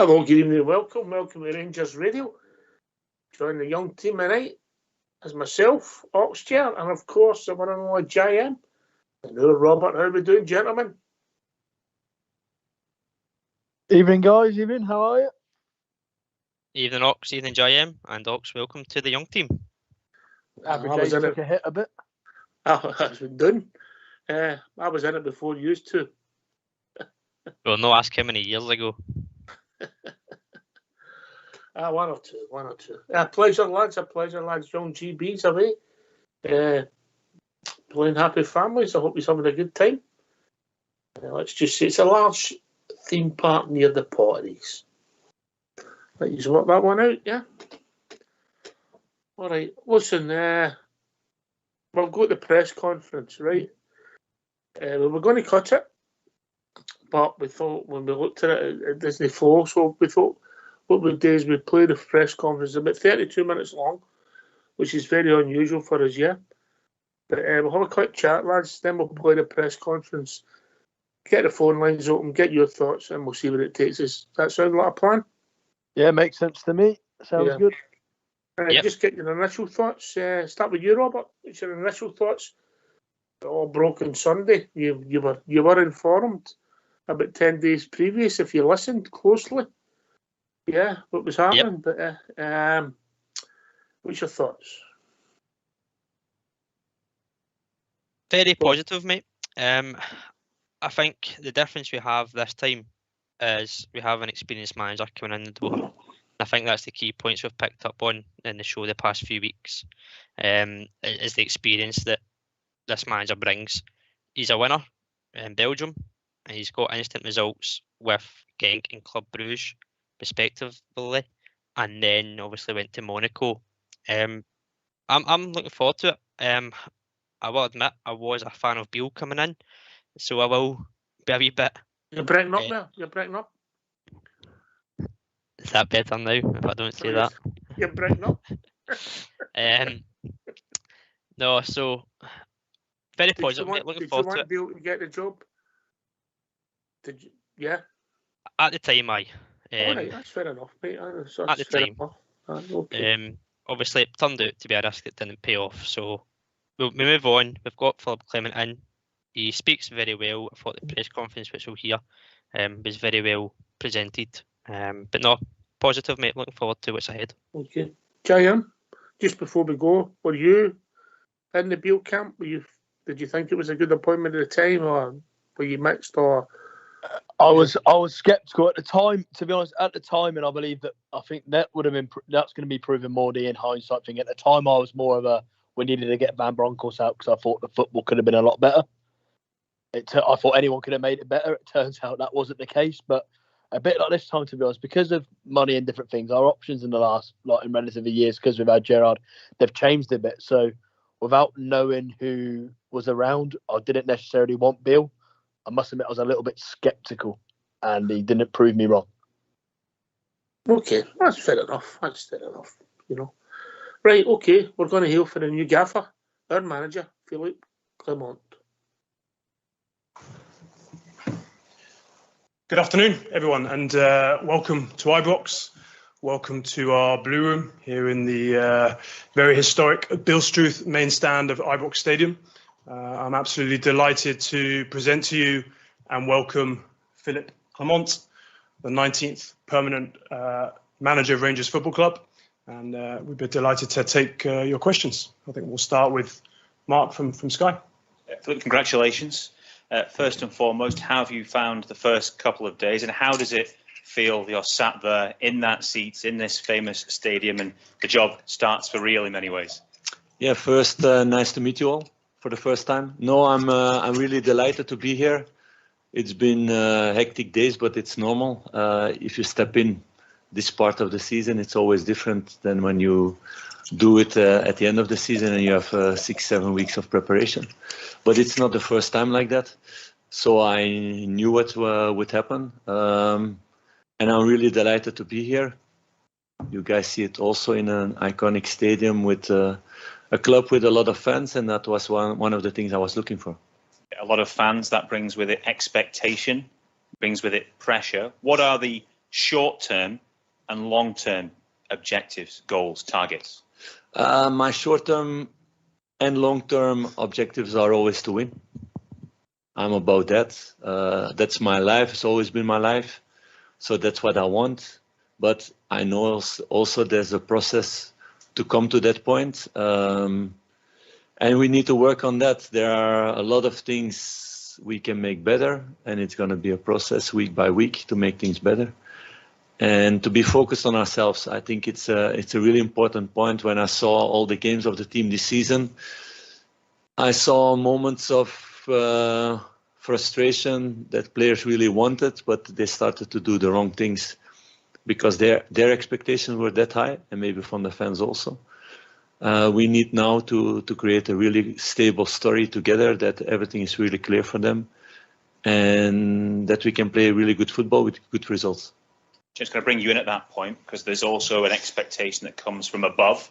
Hello, good evening, welcome to Rangers Radio. Join the young team tonight as myself, Oxchair, and of course the one and only JM. And hello, Robert. How are we doing, gentlemen? Evening, guys. Evening. How are you? Evening, Ox. Evening, JM. And Ox, welcome to the young team. Average age took a hit a bit. That's been done. I was in it before you used to. Well, no, ask how many years ago. One or two. Pleasure, lads. Young GB's away. Playing happy families. I hope he's having a good time. Let's just say it's a large theme park near the Potteries. Let's work that one out, yeah? All right. Listen, we'll go to the press conference, right? We were going to cut it, but we thought when we looked at it at Disney 4, so we thought what we'd do is we'd play the press conference about 32 minutes long, which is very unusual for us, yeah? But we'll have a quick chat, lads, then we'll play the press conference, get the phone lines open, get your thoughts, and we'll see where it takes us. Does that sound like a plan? Yeah, makes sense to me. Sounds good. Yep. Just get your initial thoughts. Start with you, Robert. What's your initial thoughts? All broken Sunday. You were informed about 10 days previous if you listened closely. Yeah, what was happening? Yep. But what's your thoughts? Very positive, mate. I think the difference we have this time is we have an experienced manager coming in the door. I think that's the key points we've picked up on in the show the past few weeks. Is the experience that this manager brings. He's a winner in Belgium, and he's got instant results with Genk and Club Brugge, respectively, and then obviously went to Monaco. I'm looking forward to it. I will admit I was a fan of Beale coming in, so I will be a wee bit. You're breaking up there. You're breaking up. Is that better now? If I don't say that. You're breaking up. No, so very positive. Looking forward to it. Did you want Beale to get the job? Did you? Yeah. At the time, all right, that's fair enough, mate. At the time. Okay. Obviously, it turned out to be a risk that didn't pay off. So we move on. We've got Philip Clement in. He speaks very well. I thought the press conference, which we'll hear, was very well presented. But no, positive, mate. Looking forward to what's ahead. Okay. JM, just before we go, were you in the Beale camp? Did you think it was a good appointment at the time, or were you mixed? Or I was sceptical at the time, to be honest. At the time, and I think that would have been that's going to be proven more in hindsight thing. At the time, I was more of we needed to get Van Bronckhorst out because I thought the football could have been a lot better. I thought anyone could have made it better. It turns out that wasn't the case, but a bit like this time, to be honest, because of money and different things, our options in the last, in relatively years, because we've had Gerrard, they've changed a bit. So without knowing who was around, I didn't necessarily want Beale. I must admit I was a little bit sceptical, and he didn't prove me wrong. Okay, that's fair enough. Right, okay, we're going to hail for the new gaffer, our manager, Philippe Clement. Good afternoon, everyone, and welcome to Ibrox. Welcome to our Blue Room here in the very historic Bill Struth main stand of Ibrox Stadium. I'm absolutely delighted to present to you and welcome Philippe Clement, the 19th permanent manager of Rangers Football Club. And we'd be delighted to take your questions. I think we'll start with Mark from Sky. Philippe, congratulations. First and foremost, how have you found the first couple of days, and how does it feel you're sat there in that seat in this famous stadium and the job starts for real in many ways? Yeah, first, nice to meet you all for the first time. No, I'm really delighted to be here. It's been hectic days, but it's normal. If you step in this part of the season, it's always different than when you do it at the end of the season and you have 6-7 weeks of preparation. But it's not the first time like that. So I knew what would happen. And I'm really delighted to be here. You guys see it also in an iconic stadium with a club with a lot of fans. And that was one of the things I was looking for. A lot of fans, that brings with it expectation, brings with it pressure. What are the short-term and long-term objectives, goals, targets? My short-term and long-term objectives are always to win. I'm about that. That's my life. It's always been my life. So that's what I want. But I know also there's a process to come to that point. And we need to work on that. There are a lot of things we can make better, and it's going to be a process week by week to make things better. And to be focused on ourselves. I think it's a really important point. When I saw all the games of the team this season, I saw moments of frustration that players really wanted, but they started to do the wrong things because their expectations were that high, and maybe from the fans also. We need now to create a really stable story together, that everything is really clear for them, and that we can play really good football with good results. Just going to bring you in at that point, because there's also an expectation that comes from above.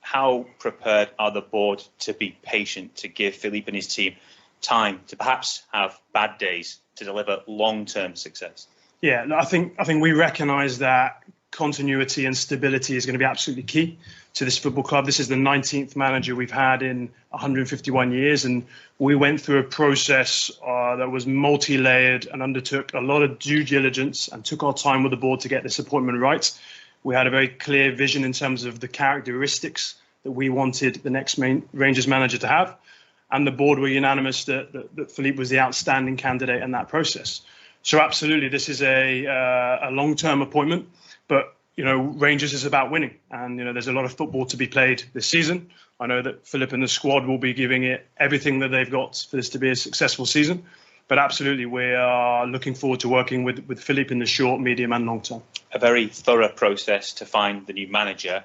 How prepared are the board to be patient, to give Philippe and his team time to perhaps have bad days to deliver long-term success? Yeah, no, I think we recognise that continuity and stability is going to be absolutely key to this football club. This is the 19th manager we've had in 151 years, and we went through a process that was multi-layered and undertook a lot of due diligence and took our time with the board to get this appointment right. We had a very clear vision in terms of the characteristics that we wanted the next main Rangers manager to have, and the board were unanimous that Philippe was the outstanding candidate in that process. So absolutely, this is a long-term appointment, but Rangers is about winning, and there's a lot of football to be played this season. I know that Philippe and the squad will be giving it everything that they've got for this to be a successful season. But absolutely, we are looking forward to working with Philippe in the short, medium and long term. A very thorough process to find the new manager.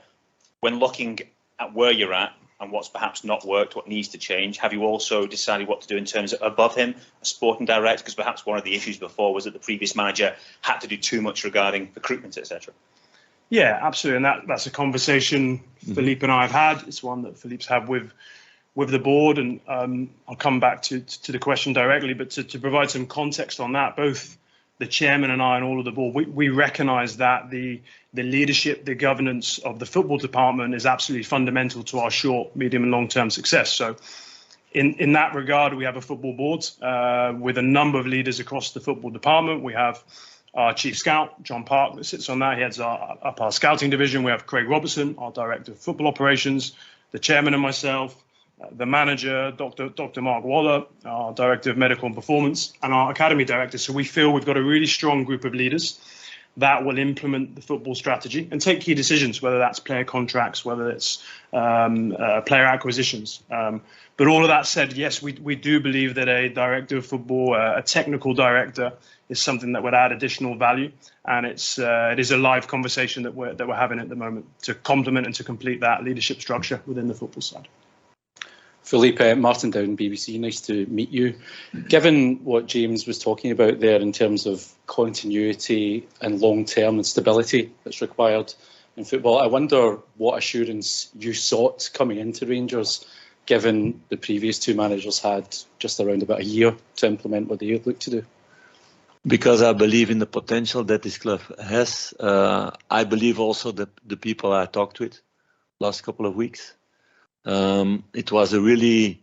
When looking at where you're at and what's perhaps not worked, what needs to change, have you also decided what to do in terms of above him, a sporting director? Because perhaps one of the issues before was that the previous manager had to do too much regarding recruitment, etc. Yeah, absolutely. And that's a conversation Philippe and I have had. It's one that Philippe's had with the board. And I'll come back to the question directly. But to provide some context on that, both the chairman and I and all of the board, we recognise that the leadership, the governance of the football department is absolutely fundamental to our short, medium and long-term success. So in that regard, we have a football board with a number of leaders across the football department. We have our chief scout, John Park, that sits on that. He heads our scouting division. We have Craig Robertson, our director of football operations, the chairman and myself, the manager, Dr. Mark Waller, our director of medical and performance, and our academy director. So we feel we've got a really strong group of leaders that will implement the football strategy and take key decisions, whether that's player contracts, whether it's player acquisitions. But all of that said, yes, we do believe that a director of football, a technical director, is something that would add additional value, and it is a live conversation that we're having at the moment to complement and to complete that leadership structure within the football side. Philippe, Martin Down, BBC, nice to meet you. Given what James was talking about there in terms of continuity and long-term and stability that's required in football, I wonder what assurance you sought coming into Rangers, given the previous two managers had just around about a year to implement what they looked to do. Because I believe in the potential that this club has. I believe also that the people I talked with last couple of weeks, it was a really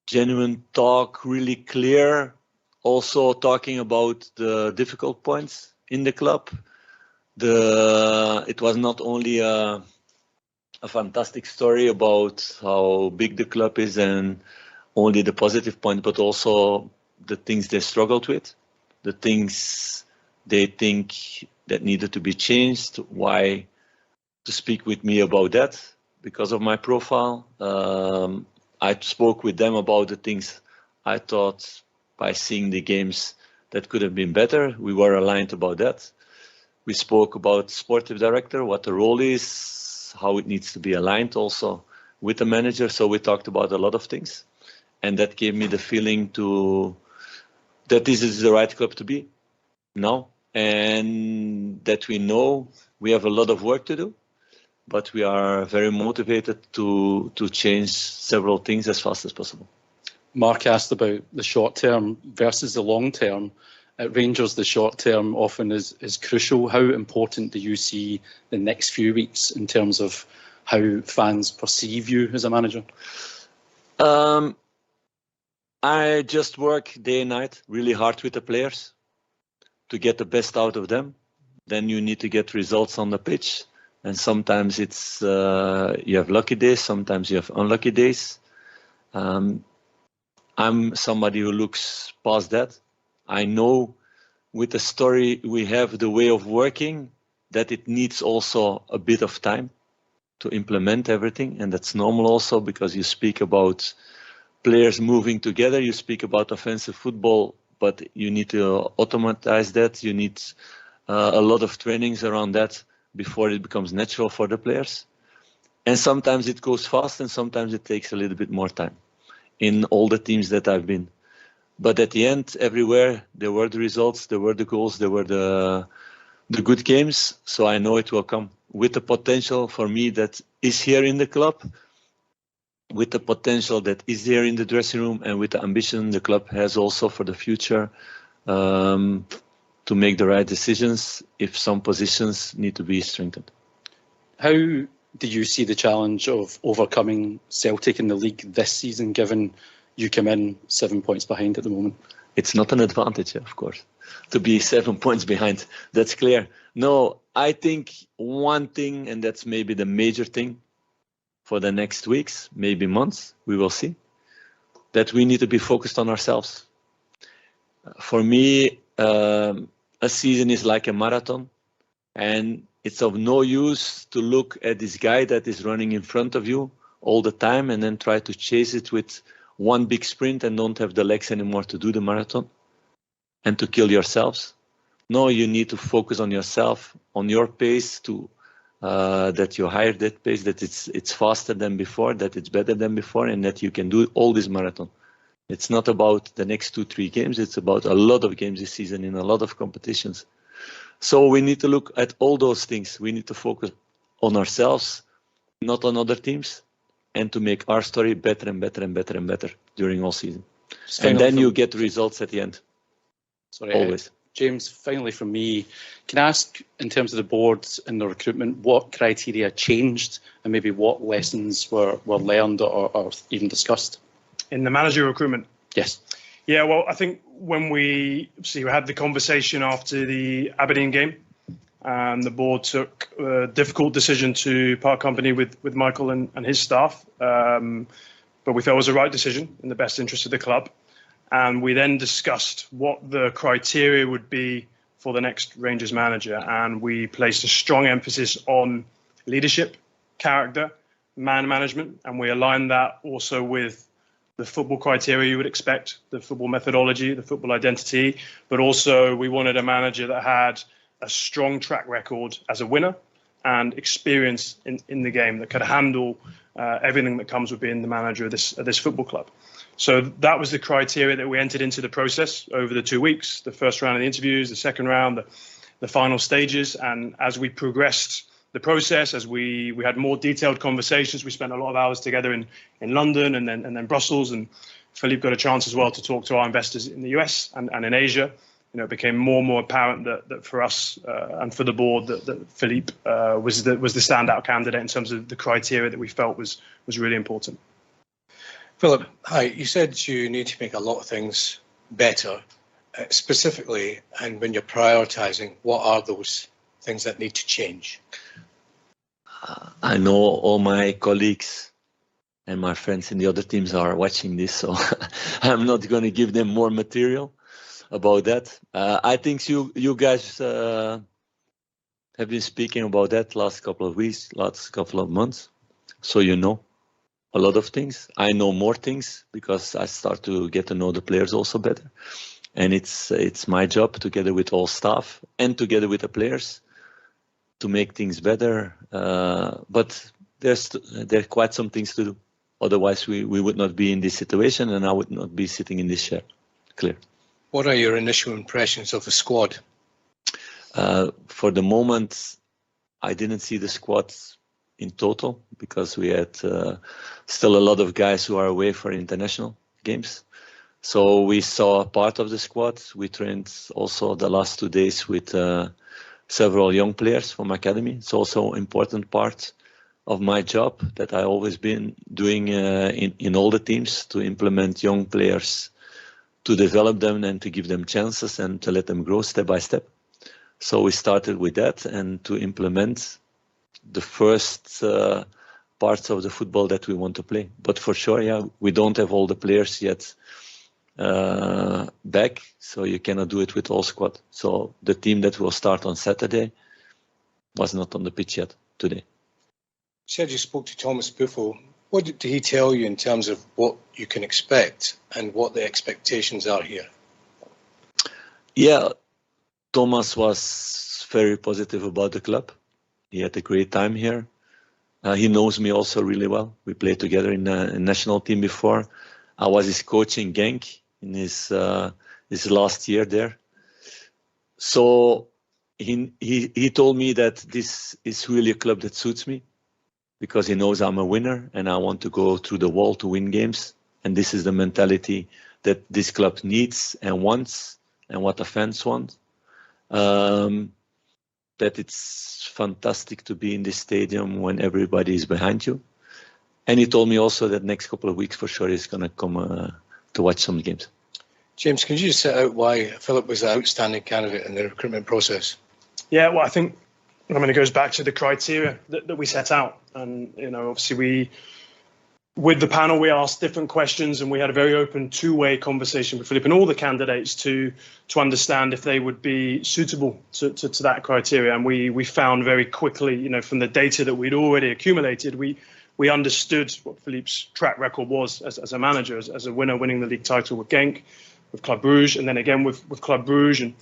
genuine talk, really clear, also talking about the difficult points in the club. It was not only a fantastic story about how big the club is and only the positive point, but also the things they struggled with, the things they think that needed to be changed, why to speak with me about that because of my profile. I spoke with them about the things I thought by seeing the games that could have been better. We were aligned about that. We spoke about sportive director, what the role is, how it needs to be aligned also with the manager. So we talked about a lot of things, and that gave me the feeling that this is the right club to be now, and that we know we have a lot of work to do, but we are very motivated to change several things as fast as possible. Mark asked about the short term versus the long term. at Rangers, the short term often is crucial. How important do you see the next few weeks in terms of how fans perceive you as a manager? I just work day and night really hard with the players to get the best out of them. Then you need to get results on the pitch. And sometimes it's you have lucky days, sometimes you have unlucky days. I'm somebody who looks past that. I know with the story we have, the way of working, that it needs also a bit of time to implement everything. And that's normal also because you speak about players moving together, you speak about offensive football, but you need to automatize that. You need a lot of trainings around that before it becomes natural for the players. And sometimes it goes fast and sometimes it takes a little bit more time in all the teams that I've been. But at the end, everywhere, there were the results, there were the goals, there were the good games. So I know it will come with the potential for me that is here in the club, with the potential that is there in the dressing room, and with the ambition the club has also for the future to make the right decisions if some positions need to be strengthened. How do you see the challenge of overcoming Celtic in the league this season, given you come in 7 points behind at the moment? It's not an advantage, of course, to be 7 points behind. That's clear. No, I think one thing, and that's maybe the major thing for the next weeks, maybe months, we will see, that we need to be focused on ourselves. For me, a season is like a marathon, and it's of no use to look at this guy that is running in front of you all the time and then try to chase it with one big sprint and don't have the legs anymore to do the marathon and to kill yourselves. No, you need to focus on yourself, on your pace, to that you hire that pace, that it's faster than before, that it's better than before, and that you can do all this marathon. It's not about the next 2-3 games, it's about a lot of games this season in a lot of competitions. So we need to look at all those things. We need to focus on ourselves, not on other teams, and to make our story better and better and better and better during all season. And then you get results at the end. Sorry, always. James, finally from me, can I ask, in terms of the board and the recruitment, what criteria changed and maybe what lessons were learned or even discussed? In the manager recruitment? Yes. Yeah, well, I think when we had the conversation after the Aberdeen game, and the board took a difficult decision to part company with Michael and his staff, but we felt it was the right decision in the best interest of the club. And we then discussed what the criteria would be for the next Rangers manager. And we placed a strong emphasis on leadership, character, man management. And we aligned that also with the football criteria you would expect, the football methodology, the football identity. But also we wanted a manager that had a strong track record as a winner and experience in the game that could handle everything that comes with being the manager of this football club. So that was the criteria that we entered into the process over the 2 weeks, the first round of the interviews, the second round, the final stages. And as we progressed the process, as we had more detailed conversations, we spent a lot of hours together in London and then Brussels. And Philippe got a chance as well to talk to our investors in the US and in Asia. It became more and more apparent that for us and for the board that Philippe was the standout candidate in terms of the criteria that we felt was really important. Philip, hi. You said you need to make a lot of things better. Specifically, and when you're prioritising, what are those things that need to change? I know all my colleagues and my friends in the other teams are watching this, so I'm not going to give them more material about that. I think you guys have been speaking about that last couple of weeks, last couple of months, so you know a lot of things. I know more things because I start to get to know the players also better. And it's my job together with all staff and together with the players to make things better. But there's quite some things to do. Otherwise, we would not be in this situation and I would not be sitting in this chair. Clear. What are your initial impressions of the squad? For the moment, I didn't see the squad in total because we had still a lot of guys who are away for international games. So we saw part of the squad. We trained also the last 2 days with several young players from academy. It's also important part of my job that I always been doing in all the teams, to implement young players, to develop them and to give them chances and to let them grow step by step. So we started with that and to implement the first parts of the football that we want to play. But for sure, yeah, we don't have all the players yet back, so you cannot do it with all squad. So the team that will start on Saturday was not on the pitch yet today. You said you spoke to Thomas Buffel. What did he tell you in terms of what you can expect and what the expectations are here? Yeah, Thomas was very positive about the club. He had a great time here. He knows me also really well. We played together in a national team before. I was his coach in Genk in his last year there. So he told me that this is really a club that suits me, because he knows I'm a winner and I want to go through the wall to win games. And this is the mentality that this club needs and wants, and what the fans want. That it's fantastic to be in this stadium when everybody is behind you. And he told me also that next couple of weeks for sure he's going to come to watch some games. James, can you just set out why Philip was an outstanding candidate in the recruitment process? Yeah, well, I think, I mean, it goes back to the criteria that we set out. And, you know, obviously with the panel, we asked different questions and we had a very open two-way conversation with Philippe and all the candidates to understand if they would be suitable to that criteria. And we found very quickly, you know, from the data that we'd already accumulated, we understood what Philippe's track record was as a manager, as a winner, winning the league title with Genk, with Club Brugge, and then again with Club Brugge, and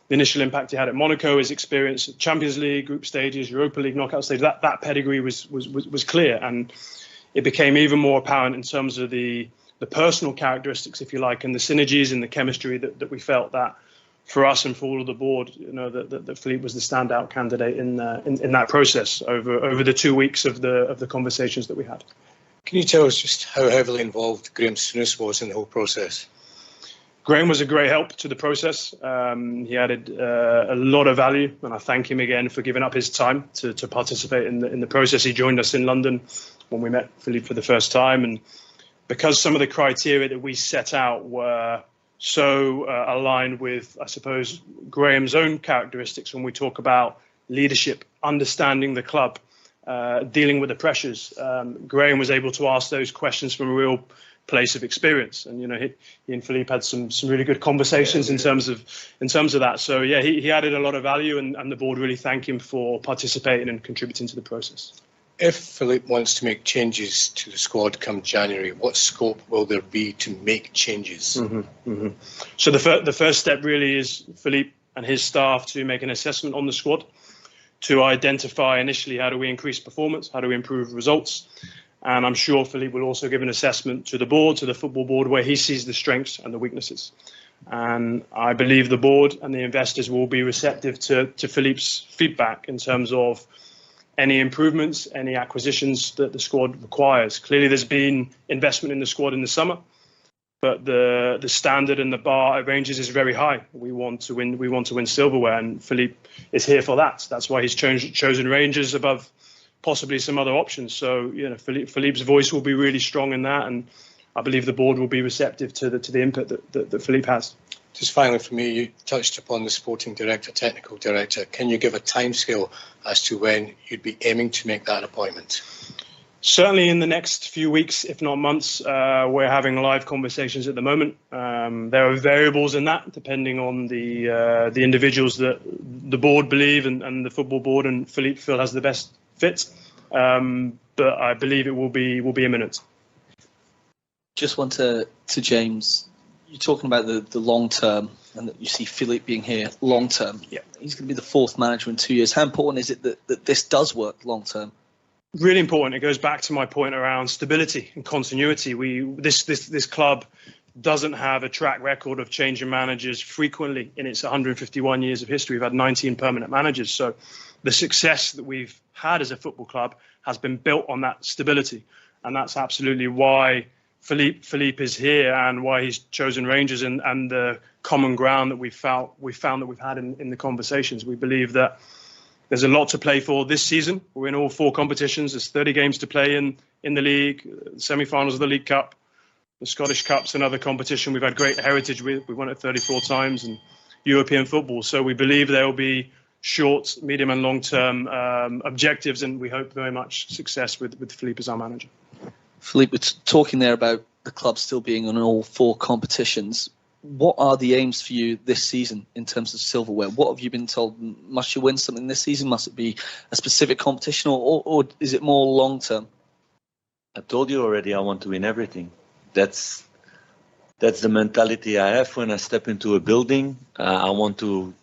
the initial impact he had at Monaco, his experience at Champions League, group stages, Europa League knockout stages. That pedigree was clear, and it became even more apparent in terms of the personal characteristics, if you like, and the synergies and the chemistry that we felt that for us and for all of the board, you know, that Philippe was the standout candidate in that process over the 2 weeks of the conversations that we had. Can you tell us just how heavily involved Graham Souness was in the whole process? Graham was a great help to the process. He added a lot of value, and I thank him again for giving up his time to participate in the process. He joined us in London when we met Philippe for the first time, and because some of the criteria that we set out were so aligned with, I suppose, Graham's own characteristics when we talk about leadership, understanding the club, dealing with the pressures, Graham was able to ask those questions from a real place of experience, and you know, he and Philippe had some really good conversations in terms of that. So yeah, he added a lot of value, and the board really thank him for participating and contributing to the process. If Philippe wants to make changes to the squad come January, what scope will there be to make changes? So the first step really is Philippe and his staff to make an assessment on the squad, to identify initially how do we increase performance, how do we improve results. And I'm sure Philippe will also give an assessment to the board, to the football board, where he sees the strengths and the weaknesses. And I believe the board and the investors will be receptive to Philippe's feedback in terms of any improvements, any acquisitions that the squad requires. Clearly, there's been investment in the squad in the summer, but the standard and the bar at Rangers is very high. We want to win. We want to win silverware, and Philippe is here for that. That's why he's chosen Rangers above possibly some other options. So, you know, Philippe's voice will be really strong in that, and I believe the board will be receptive to the input that Philippe has. Just finally for me, you touched upon the sporting director, technical director. Can you give a timescale as to when you'd be aiming to make that appointment? Certainly in the next few weeks, if not months. We're having live conversations at the moment. There are variables in that, depending on the individuals that the board believe and the football board and Philippe feel has the best fit. But I believe it will be imminent. Just want to James, you're talking about the long term and that you see Philippe being here long term. Yeah, he's going to be the fourth manager in 2 years. How important is it that this does work long term? Really important. It goes back to my point around stability and continuity. This club doesn't have a track record of changing managers frequently in its 151 years of history. We've had 19 permanent managers. So the success that we've had as a football club has been built on that stability. And that's absolutely why Philippe is here and why he's chosen Rangers and the common ground that we found that we've had in the conversations. We believe that there's a lot to play for this season. We're in all 4 competitions. There's 30 games to play in the league, semi-finals of the League Cup, the Scottish Cup's another competition we've had great heritage with. We won it 34 times, and European football. So we believe there will be short, medium and long-term objectives, and we hope very much success with Philippe as our manager. Philippe, we're talking there about the club still being on all 4 competitions. What are the aims for you this season in terms of silverware? What have you been told? Must you win something this season? Must it be a specific competition, or is it more long-term? I told you already, I want to win everything. That's the mentality I have when I step into a building. I want to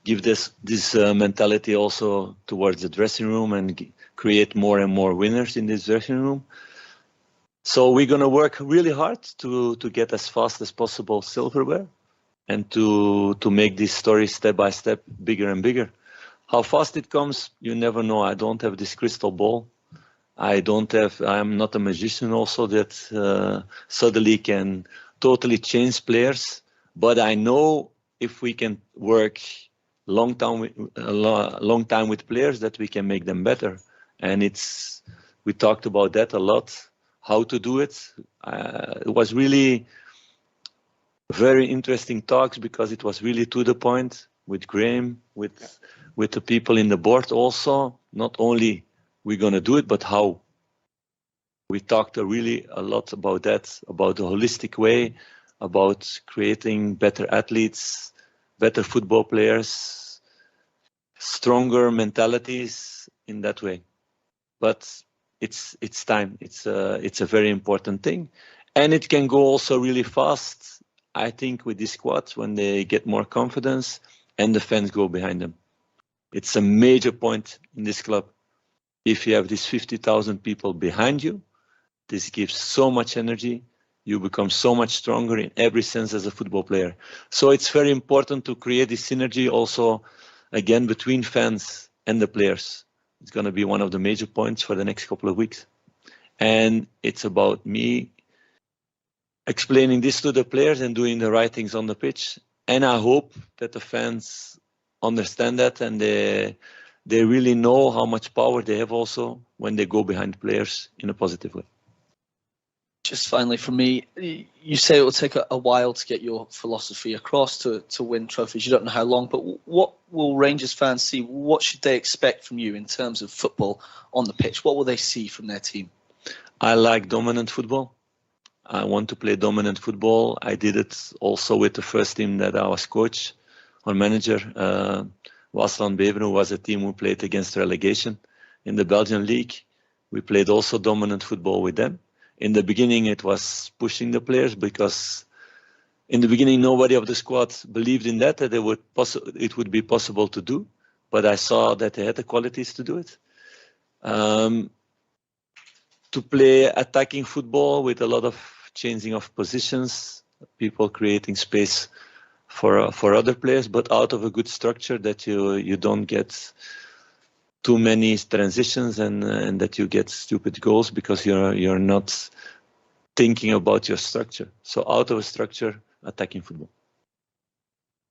give this mentality also towards the dressing room and create more and more winners in this dressing room. So we're going to work really hard to get as fast as possible silverware and to make this story step by step bigger and bigger. How fast it comes, you never know. I don't have this crystal ball. I'm not a magician also that suddenly can totally change players. But I know if we can work long time with players, that we can make them better. And we talked about that a lot. How to do it. It was really very interesting talks because it was really to the point with Graham, with the people in the board also. Not only we're going to do it, but how. We talked really a lot about that, about the holistic way, about creating better athletes, better football players, stronger mentalities in that way. But it's time. It's a very important thing, and it can go also really fast. I think with this squad, when they get more confidence and the fans go behind them, it's a major point in this club. If you have these 50,000 people behind you, this gives so much energy. You become so much stronger in every sense as a football player. So it's very important to create this synergy also, again, between fans and the players. It's going to be one of the major points for the next couple of weeks. And it's about me explaining this to the players and doing the right things on the pitch. And I hope that the fans understand that and they really know how much power they have also when they go behind players in a positive way. Just finally for me, you say it will take a while to get your philosophy across to win trophies. You don't know how long, but what will Rangers fans see? What should they expect from you in terms of football on the pitch? What will they see from their team? I like dominant football. I want to play dominant football. I did it also with the first team that I was coach or manager. Waasland Beveren was a team who played against relegation in the Belgian league. We played also dominant football with them. In the beginning, it was pushing the players because in the beginning, nobody of the squad believed in that it would be possible to do. But I saw that they had the qualities to do it. To play attacking football with a lot of changing of positions, people creating space for other players, but out of a good structure that you don't get too many transitions and that you get stupid goals because you're not thinking about your structure. So out of a structure, attacking football.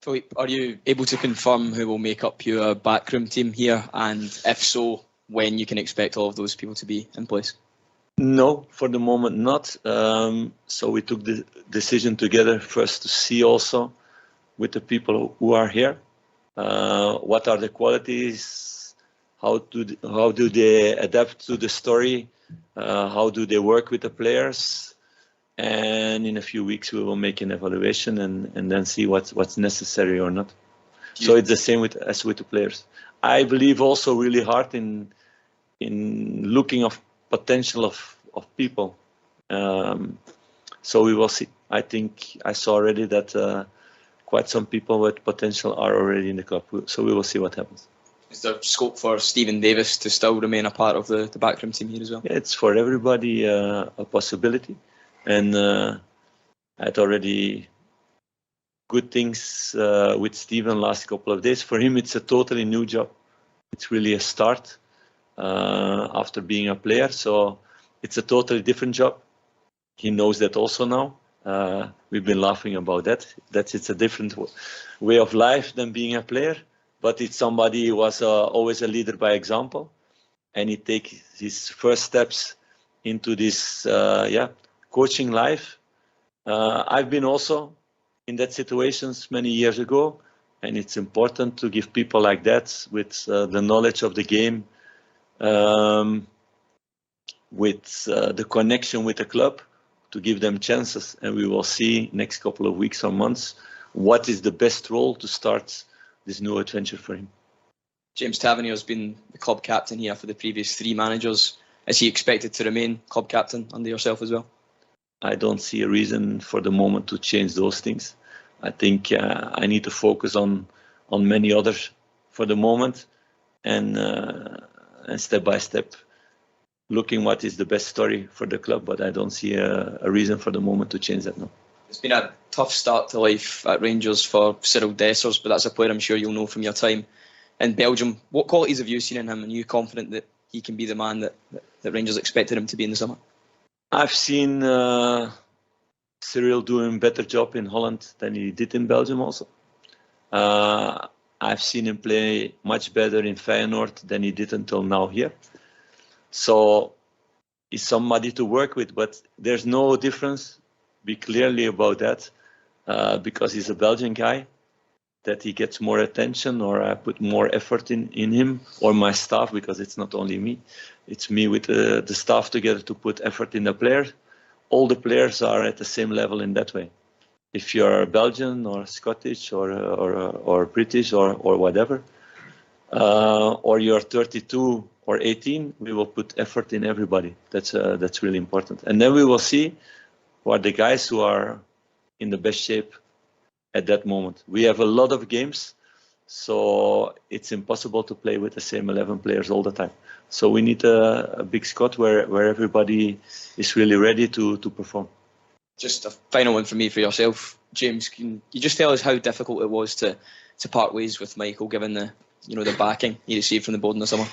Philippe, are you able to confirm who will make up your backroom team here? And if so, when you can expect all of those people to be in place? No, for the moment not. So we took the decision together first to see also with the people who are here, what are the qualities, how do they adapt to the story, how do they work with the players, and in a few weeks we will make an evaluation and then see what's necessary or not. So it's the same as with the players. I believe also really hard in looking of potential of people. So we will see. I think I saw already that quite some people with potential are already in the club. So we will see what happens. Is there scope for Stephen Davis to still remain a part of the backroom team here as well? Yeah, it's for everybody a possibility. And I had already good things with Stephen last couple of days. For him, it's a totally new job. It's really a start after being a player. So it's a totally different job. he knows that also now. We've been laughing about that. It's a different way of life than being a player, but it's somebody who was always a leader by example, and he takes his first steps into this coaching life. I've been also in that situations many years ago, and it's important to give people like that with the knowledge of the game, with the connection with the club, to give them chances, and we will see next couple of weeks or months what is the best role to start this new adventure for him. James Tavernier has been the club captain here for the previous 3 managers. Is he expected to remain club captain under yourself as well? I don't see a reason for the moment to change those things. I think I need to focus on many others for the moment, and step by step looking what is the best story for the club, but I don't see a reason for the moment to change that now. It's been a tough start to life at Rangers for Cyril Dessers, but that's a player I'm sure you'll know from your time in Belgium. What qualities have you seen in him, and are you confident that he can be the man that Rangers expected him to be in the summer? I've seen Cyril doing a better job in Holland than he did in Belgium also. I've seen him play much better in Feyenoord than he did until now here. So he's somebody to work with, but there's no difference. Be clearly about that, because he's a Belgian guy, that he gets more attention, or I put more effort in him, or my staff, because it's not only me. It's me with the staff together to put effort in the players. All the players are at the same level in that way. If you're Belgian or Scottish or British or whatever, or you're 32 or 18, we will put effort in everybody. That's really important. And then we will see who are the guys who are in the best shape at that moment. We have a lot of games, so it's impossible to play with the same 11 players all the time. So we need a big squad where everybody is really ready to perform. Just a final one from me for yourself, James. Can you just tell us how difficult it was to part ways with Michael, given the backing he received from the board in the summer?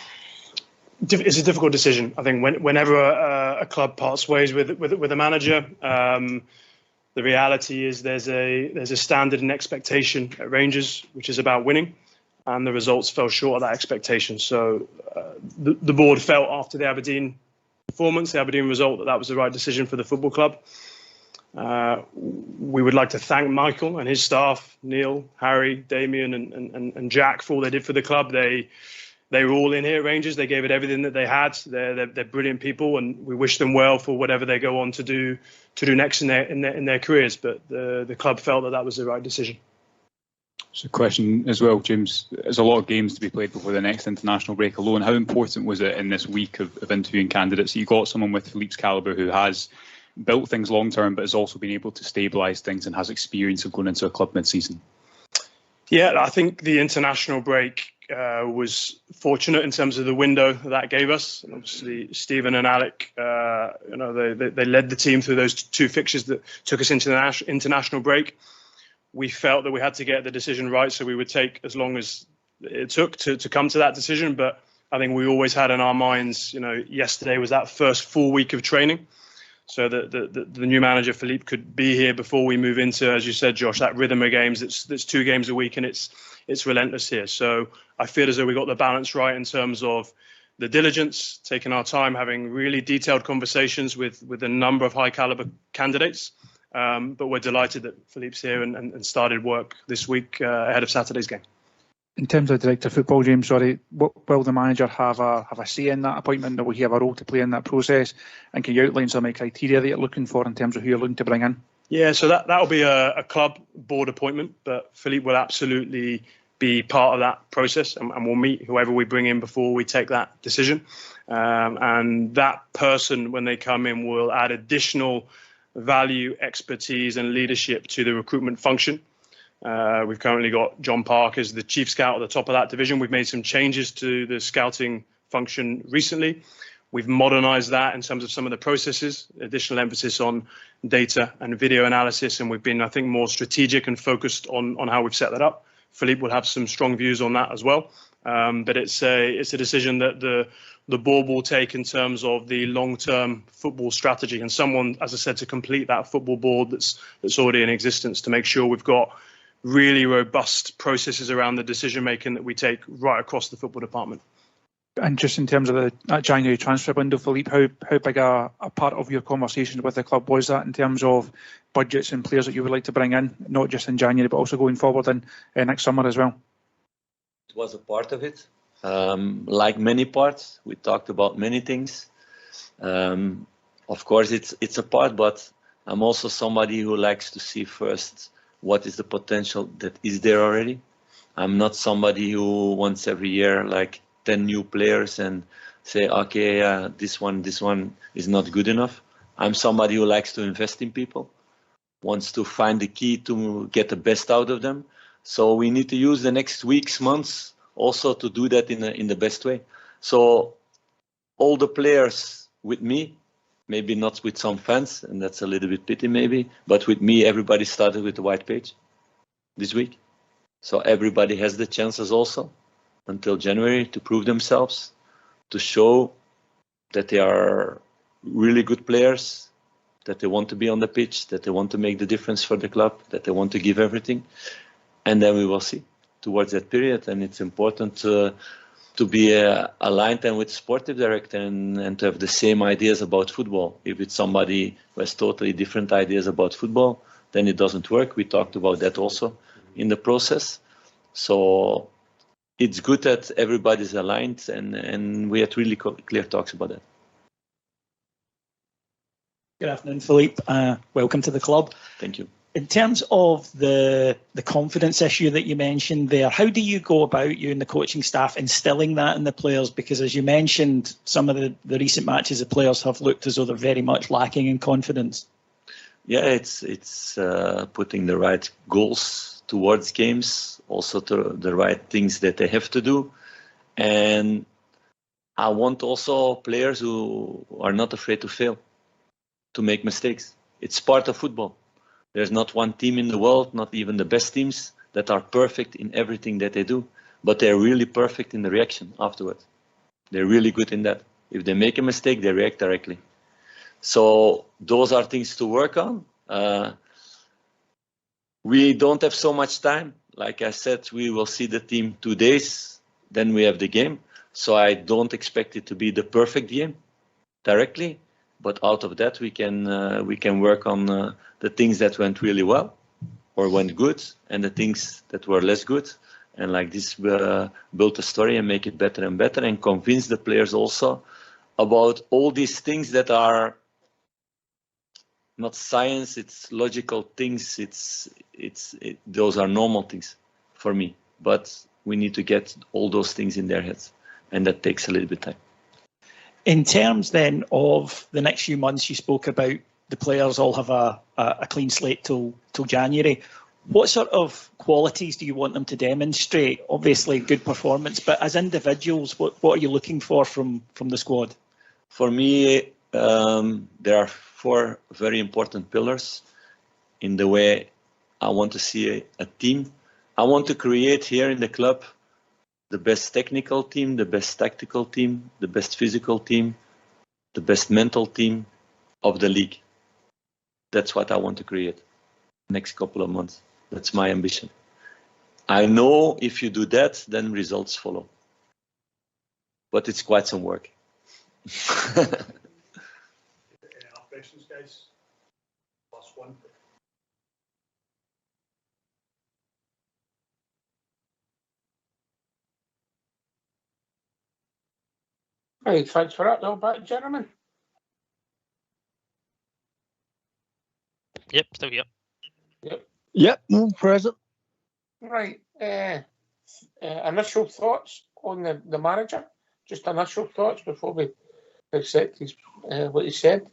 It's a difficult decision. I think whenever a club parts ways with a manager, the reality is there's a standard and expectation at Rangers, which is about winning, and the results fell short of that expectation. So the board felt after the Aberdeen performance, the Aberdeen result, that was the right decision for the football club. We would like to thank Michael and his staff, Neil, Harry, Damien, and Jack, for all they did for the club. They were all in here at Rangers. They gave it everything that they had. They're brilliant people, and we wish them well for whatever they go on to do next in their careers. But the club felt that was the right decision. So, a question as well, James. There's a lot of games to be played before the next international break alone. How important was it in this week of interviewing candidates? You got someone with Philippe's calibre who has built things long term, but has also been able to stabilise things and has experience of going into a club mid-season. Yeah, I think the international break was fortunate in terms of the window that gave us. And obviously, Stephen and Alec, they led the team through those 2 fixtures that took us into the international break. We felt that we had to get the decision right, so we would take as long as it took to come to that decision. But I think we always had in our minds, yesterday was that first full week of training, so that the new manager Philippe could be here before we move into, as you said, Josh, that rhythm of games. That's 2 games a week, and it's relentless here. So I feel as though we got the balance right in terms of the diligence, taking our time, having really detailed conversations with a number of high caliber candidates. But we're delighted that Philippe's here and started work this week ahead of Saturday's game. In terms of director of football, James, will the manager have a say in that appointment, or will he have a role to play in that process? And can you outline some of the criteria that you're looking for in terms of who you're looking to bring in? Yeah, so that'll be a club board appointment, but Philippe will absolutely be part of that process, and we'll meet whoever we bring in before we take that decision. And that person, when they come in, will add additional value, expertise and leadership to the recruitment function. We've currently got John Park as the chief scout at the top of that division. We've made some changes to the scouting function recently. We've modernized that in terms of some of the processes, additional emphasis on data and video analysis, and we've been, I think, more strategic and focused on how we've set that up. Philippe will have some strong views on that as well. But it's a decision that the the board will take in terms of the long-term football strategy, and someone, as I said, to complete that football board that's already in existence, to make sure we've got really robust processes around the decision making that we take right across the football department. And just in terms of that January transfer window, Philippe, how big a part of your conversation with the club was that in terms of budgets and players that you would like to bring in, not just in January, but also going forward in next summer as well? It was a part of it. Like many parts, we talked about many things. Of course, it's a part, but I'm also somebody who likes to see first what is the potential that is there already. I'm not somebody who wants every year like 10 new players and say, okay, this one is not good enough. I'm somebody who likes to invest in people, wants to find the key to get the best out of them. So we need to use the next weeks, months also to do that in the best way. So all the players with me, maybe not with some fans, and that's a little bit pity maybe, but with me, everybody started with the white page this week. So everybody has the chances also until January to prove themselves, to show that they are really good players, that they want to be on the pitch, that they want to make the difference for the club, that they want to give everything. And then we will see towards that period. And it's important to be aligned and with sportive director and to have the same ideas about football. If it's somebody who has totally different ideas about football, then it doesn't work. We talked about that also in the process. So it's good that everybody's aligned and we had really clear talks about that. Good afternoon, Philippe. Welcome to the club. Thank you. In terms of the confidence issue that you mentioned there, how do you go about, you and the coaching staff, instilling that in the players? Because as you mentioned, some of the recent matches, the players have looked as though they're very much lacking in confidence. Yeah, it's putting the right goals towards games, also to the right things that they have to do. And I want also players who are not afraid to fail, to make mistakes. It's part of football. There's not one team in the world, not even the best teams, that are perfect in everything that they do, but they're really perfect in the reaction afterwards. They're really good in that. If they make a mistake, they react directly. So those are things to work on. We don't have so much time. Like I said, we will see the team 2 days, then we have the game. So I don't expect it to be the perfect game directly. But out of that, we can work on the things that went really well or went good, and the things that were less good, and like this build a story and make it better and better, and convince the players also about all these things that are not science, it's logical things. Those are normal things for me, but we need to get all those things in their heads, and that takes a little bit of time. In terms then of the next few months, you spoke about the players all have a clean slate till January. What sort of qualities do you want them to demonstrate? Obviously, good performance, but as individuals, what are you looking for from the squad? For me, there are 4 very important pillars in the way I want to see a team. I want to create here in the club the best technical team, the best tactical team, the best physical team, the best mental team of the league. That's what I want to create next couple of months. That's my ambition. I know if you do that, then results follow. But it's quite some work. Any questions, guys? Last one. Hey, thanks for that, though, back, gentlemen. Yep, still here. Yep, present. Right. Initial thoughts on the manager? Just initial thoughts before we accept what he said.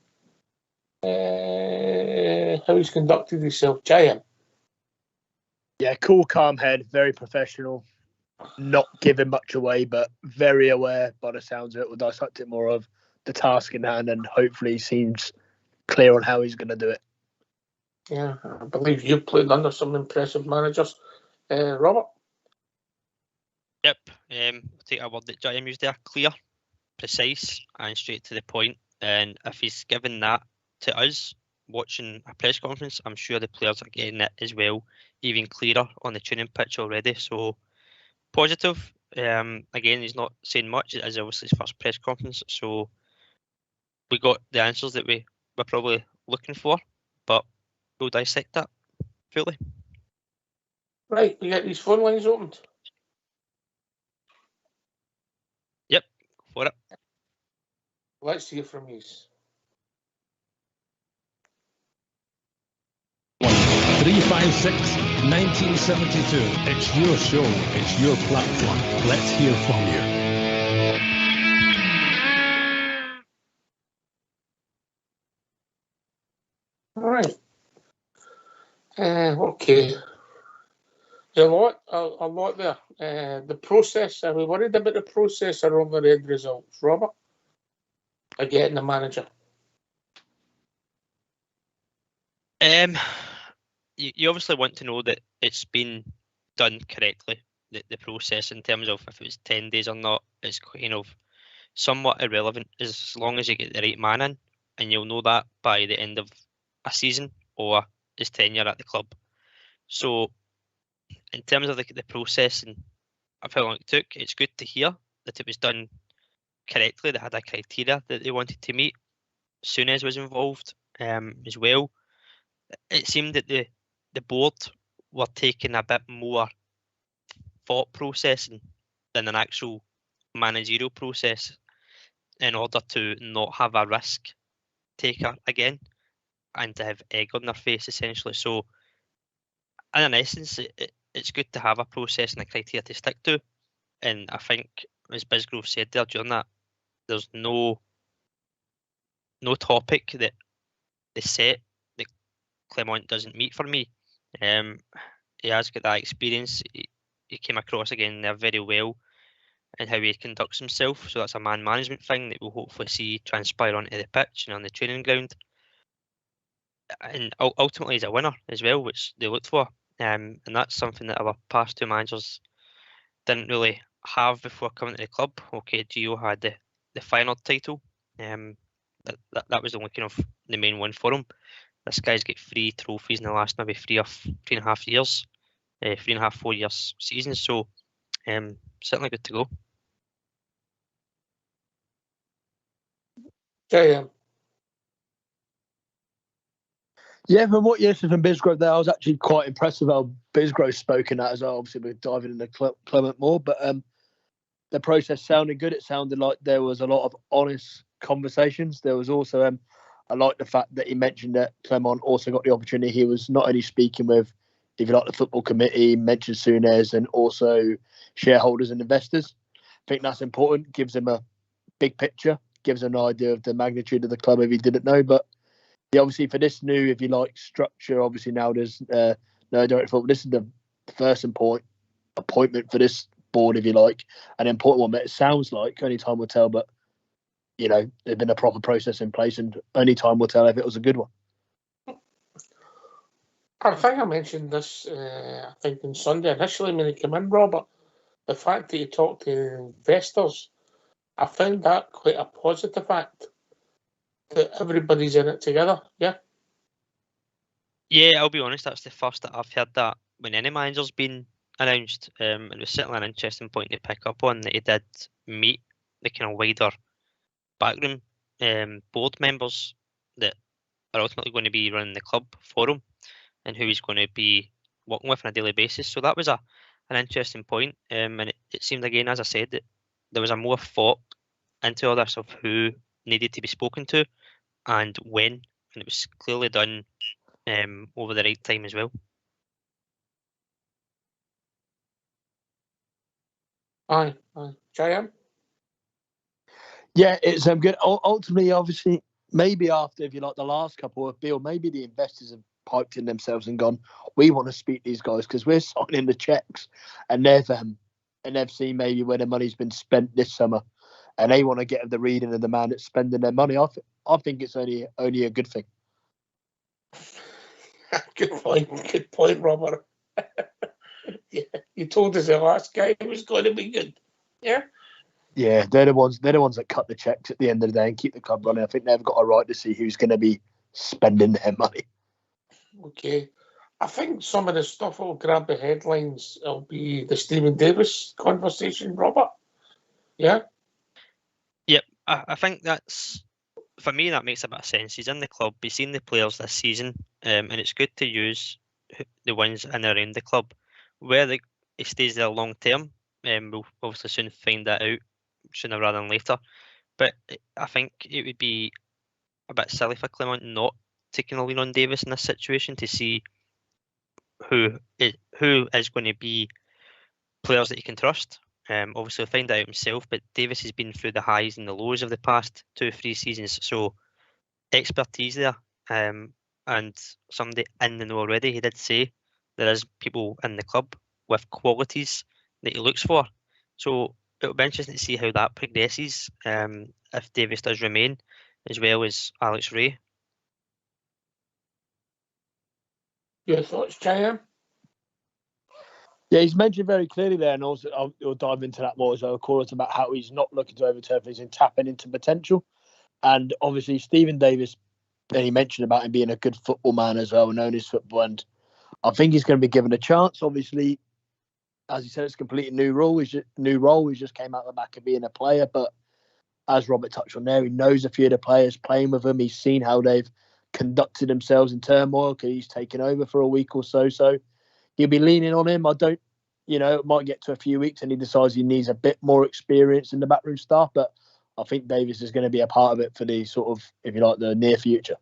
How he's conducted himself. Giant. Yeah, cool, calm head, very professional. Not giving much away, but very aware by the sounds of it. We'll dissect it more of the task in hand, and hopefully he seems clear on how he's going to do it. Yeah, I believe you've played under some impressive managers. Robert? Yep, I'll take a word that Jim used there, clear. precise and straight to the point. And if he's given that to us watching a press conference, I'm sure the players are getting it as well, even clearer on the training pitch already. So positive. Again, he's not saying much. It is obviously his first press conference, so we got the answers that we were probably looking for, but we'll dissect that fully. Right, we get these phone lines opened. Yep, for it. Let's hear from you. 356 1972. It's your show. It's your platform. Let's hear from you. All right. Okay. A lot there. The process, are we worried about the process or on the end results? Robert? Or getting the manager? You obviously want to know that it's been done correctly, the process in terms of if it was 10 days or not is kind of somewhat irrelevant as long as you get the right man in, and you'll know that by the end of a season or his tenure at the club. So in terms of the process and of how long it took, it's good to hear that it was done correctly. They had a criteria that they wanted to meet. Souness was involved as well. It seemed that the board were taking a bit more thought processing than an actual managerial process in order to not have a risk taker again and to have egg on their face essentially. So in essence, it's good to have a process and a criteria to stick to. And I think, as Bisgrove said there during that, there's no topic that they set that Clement doesn't meet for me. He has got that experience. He came across again there very well in how he conducts himself. So that's a man management thing that we'll hopefully see transpire onto the pitch and on the training ground. And ultimately, he's a winner as well, which they looked for. And that's something that our past two managers didn't really have before coming to the club. Okay, Gio had the final title. That was the only kind of the main one for him. This guy's got 3 trophies in the last maybe 3.5 years, 3.5-4 years seasons. So certainly good to go. Yeah, from what you listened from Bisgrove there, I was actually quite impressed with how Bisgrove spoken at as well. Obviously, we're diving into Clement more, but the process sounded good. It sounded like there was a lot of honest conversations. There was also, I like the fact that he mentioned that Clement also got the opportunity. He was not only speaking with, if you like, the football committee, mentioned Souness, and also shareholders and investors. I think that's important. Gives him a big picture, gives him an idea of the magnitude of the club if he didn't know. But yeah, obviously for this new, if you like, structure, obviously now there's no direct football. This is the first appointment for this board, if you like, an important one. But it sounds like only time will tell. But you know, there's been a proper process in place, and only time will tell if it was a good one. I think I mentioned this, I think on Sunday initially when he came in, Robert. The fact that he talked to investors, I found that quite a positive act. That everybody's in it together, yeah? Yeah, I'll be honest, that's the first that I've heard that when any manager's been announced. It was certainly an interesting point to pick up on, that he did meet the kind of wider Backroom board members that are ultimately going to be running the club for him and who he's going to be working with on a daily basis. So that was an interesting point. And it seemed, again, as I said, that there was a more thought into all this of who needed to be spoken to and when, and it was clearly done over the right time as well. Aye. Giant? Yeah, it's good. Ultimately, obviously, maybe after, if you like, the last couple of Bill, maybe the investors have piped in themselves and gone, we want to speak to these guys because we're signing the checks, and they've seen maybe where the money's been spent this summer, and they want to get the reading of the man that's spending their money. I think it's only a good thing. Good point, Robert. Yeah, you told us the last guy was going to be good. Yeah. Yeah, they're the ones that cut the checks at the end of the day and keep the club running. I think they've got a right to see who's going to be spending their money. Okay. I think some of the stuff will grab the headlines. It'll be the Stephen Davis conversation, Robert. Yeah? Yep, I think that's, for me, that makes a bit of sense. He's in the club, he's seen the players this season, and it's good to use the wins in and around the club. Whether he stays there long term, we'll obviously soon find that out, sooner rather than later. But I think it would be a bit silly for Clement not taking a lean on Davis in this situation to see who is going to be players that he can trust. Obviously, he'll find that out himself, but Davis has been through the highs and the lows of the past 2 or 3 seasons, so expertise there, and somebody in the know already. He did say there is people in the club with qualities that he looks for, so it'll be interesting to see how that progresses, if Davis does remain, as well as Alex Ray. Your thoughts, JM? Yeah, he's mentioned very clearly there, and also I'll dive into that more as well, of course, about how he's not looking to overturn things and tapping into potential. And obviously, Stephen Davis, he mentioned about him being a good football man as well, known his football, and I think he's going to be given a chance. Obviously, as he said, it's a completely new role. He's just came out the back of being a player, but as Robert touched on there, he knows a few of the players playing with him. He's seen how they've conducted themselves in turmoil because he's taken over for a week or so. So he'll be leaning on him. It might get to a few weeks and he decides he needs a bit more experience in the backroom staff, but I think Davis is going to be a part of it for the sort of, if you like, the near future.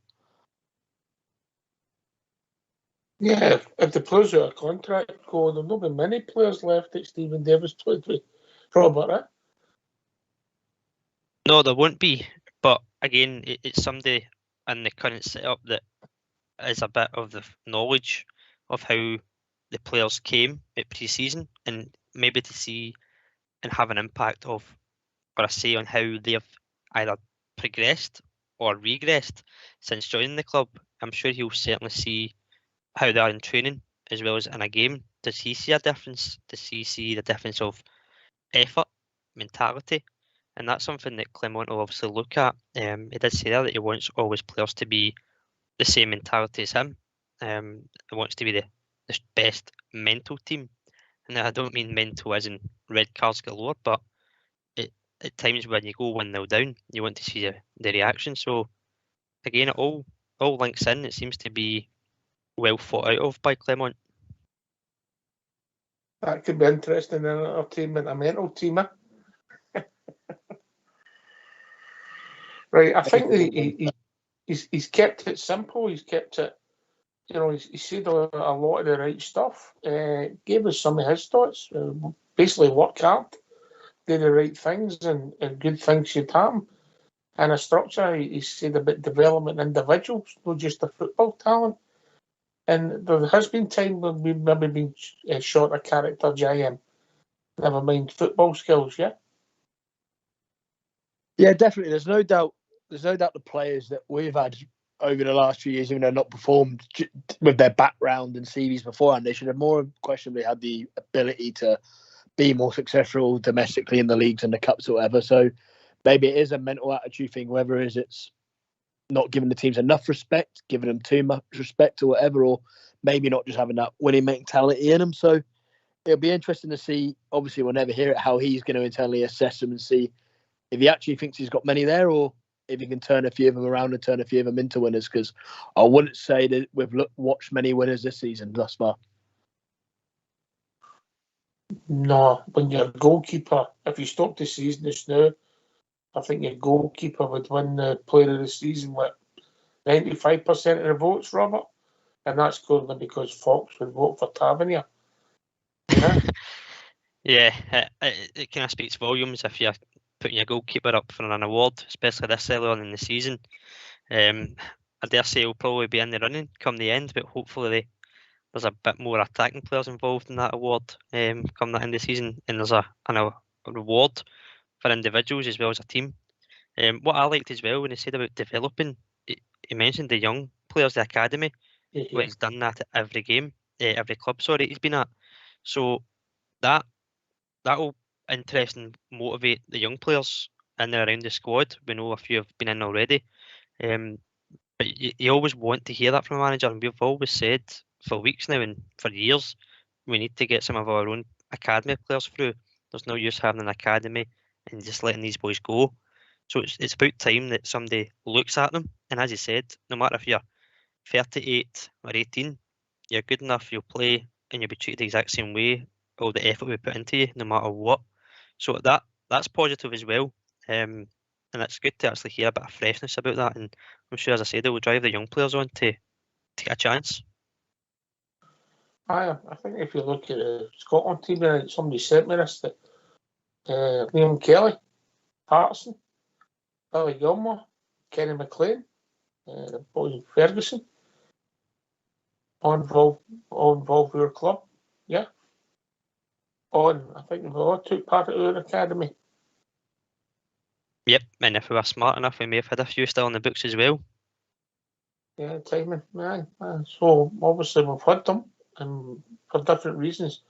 Yeah, if the players out of contract go, there'll not be many players left that Stephen Davis played with, Robert, eh? No, there won't be, but again, it's somebody in the current setup that is a bit of the knowledge of how the players came at pre-season, and maybe to see and have an impact of, or a say on how they've either progressed or regressed since joining the club. I'm sure he'll certainly see how they are in training as well as in a game. Does he see a difference? Does he see the difference of effort, mentality? And that's something that Clement will obviously look at. He did say there that he wants always players to be the same mentality as him. He wants to be the best mental team. And I don't mean mental as in red cards galore, but at times when you go 1-0 down, you want to see the reaction. So again, it all links in. It seems to be well thought out of by Clement. That could be interesting in an entertainment, a mental team. Right, I think he's kept it simple. He's kept it, he said a lot of the right stuff. Gave us some of his thoughts. Basically, work hard, do the right things, and good things should happen. And a structure, he said about development individuals, not just the football talent. And there has been time when we've maybe been short of character, JM. Never mind football skills, yeah? Yeah, definitely. There's no doubt the players that we've had over the last few years, even though not performed with their background and CVs beforehand, they should have more questionably had the ability to be more successful domestically in the leagues and the cups or whatever. So maybe it is a mental attitude thing, whether it's not giving the teams enough respect, giving them too much respect or whatever, or maybe not just having that winning mentality in them. So it'll be interesting to see. Obviously, we'll never hear it, how he's going to internally assess them and see if he actually thinks he's got many there, or if he can turn a few of them around and turn a few of them into winners. Because I wouldn't say that we've watched many winners this season thus far. No, when you're a goalkeeper, if you stop the season just now, I think your goalkeeper would win the player of the season with 95% of the votes, Robert. And that's clearly because Fox would vote for Tavernier. Yeah, Yeah, it kind of speaks volumes if you're putting your goalkeeper up for an award, especially this early on in the season. I dare say he'll probably be in the running come the end, but hopefully there's a bit more attacking players involved in that award come that end of the season, and there's a reward for individuals as well as a team. What I liked as well when he said about developing, he mentioned the young players, the academy, where he's done that at every game, every club, sorry, he's been at. So that'll interesting, motivate the young players in and around the squad. We know a few have been in already. But you always want to hear that from a manager, and we've always said for weeks now and for years, we need to get some of our own academy players through. There's no use having an academy and just letting these boys go. So it's about time that somebody looks at them. And as you said, no matter if you're 38 or 18, you're good enough, you'll play and you'll be treated the exact same way. All the effort we put into you, no matter what. So that's positive as well. And it's good to actually hear a bit of freshness about that. And I'm sure, as I said, it will drive the young players on to get a chance. I think if you look at the Scotland team, somebody sent me this, that Liam Kelly, Patterson, Billy Gilmore, Kenny McLean, the boys in Ferguson, all involved with your club. Yeah. I think they all took part of our academy. Yep, and if we were smart enough, we may have had a few still in the books as well. Yeah, timing, man. So obviously we've had them, and for different reasons,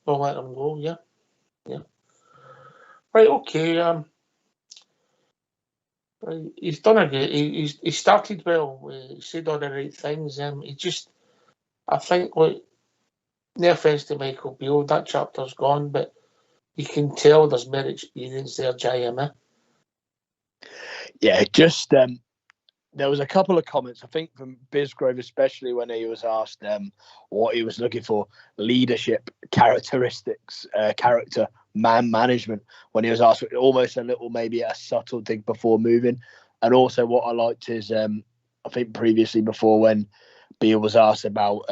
we'll let them go. Yeah. Right. Okay. Right, he's done a good. He started well. He said all the right things. I think, like, no offence to Michael Beale, that chapter's gone, but you can tell there's more experience there, JM. Yeah, just there was a couple of comments, I think, from Bisgrove, especially when he was asked what he was looking for: leadership, characteristics, character, man management. When he was asked, almost a little, maybe a subtle dig before moving. And also, what I liked is, I think previously, before when Beale was asked about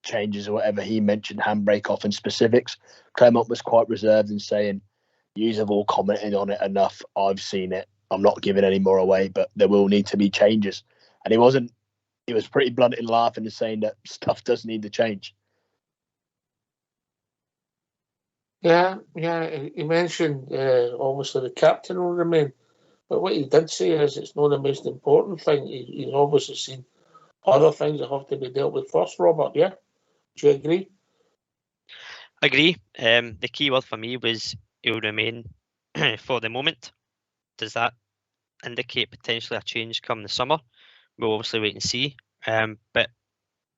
changes or whatever, he mentioned handbrake off in specifics. Clement was quite reserved in saying, "You have all commented on it enough. I've seen it. I'm not giving any more away, but there will need to be changes." And he was pretty blunt in laughing and saying that stuff does need to change. Yeah, he mentioned obviously the captain will remain, but what he did say is it's not the most important thing. He's obviously seen other things that have to be dealt with first, Robert, yeah? Do you agree? Agree. The key word for me was he'll remain for the moment. Does that indicate potentially a change come the summer? We'll obviously wait and see. But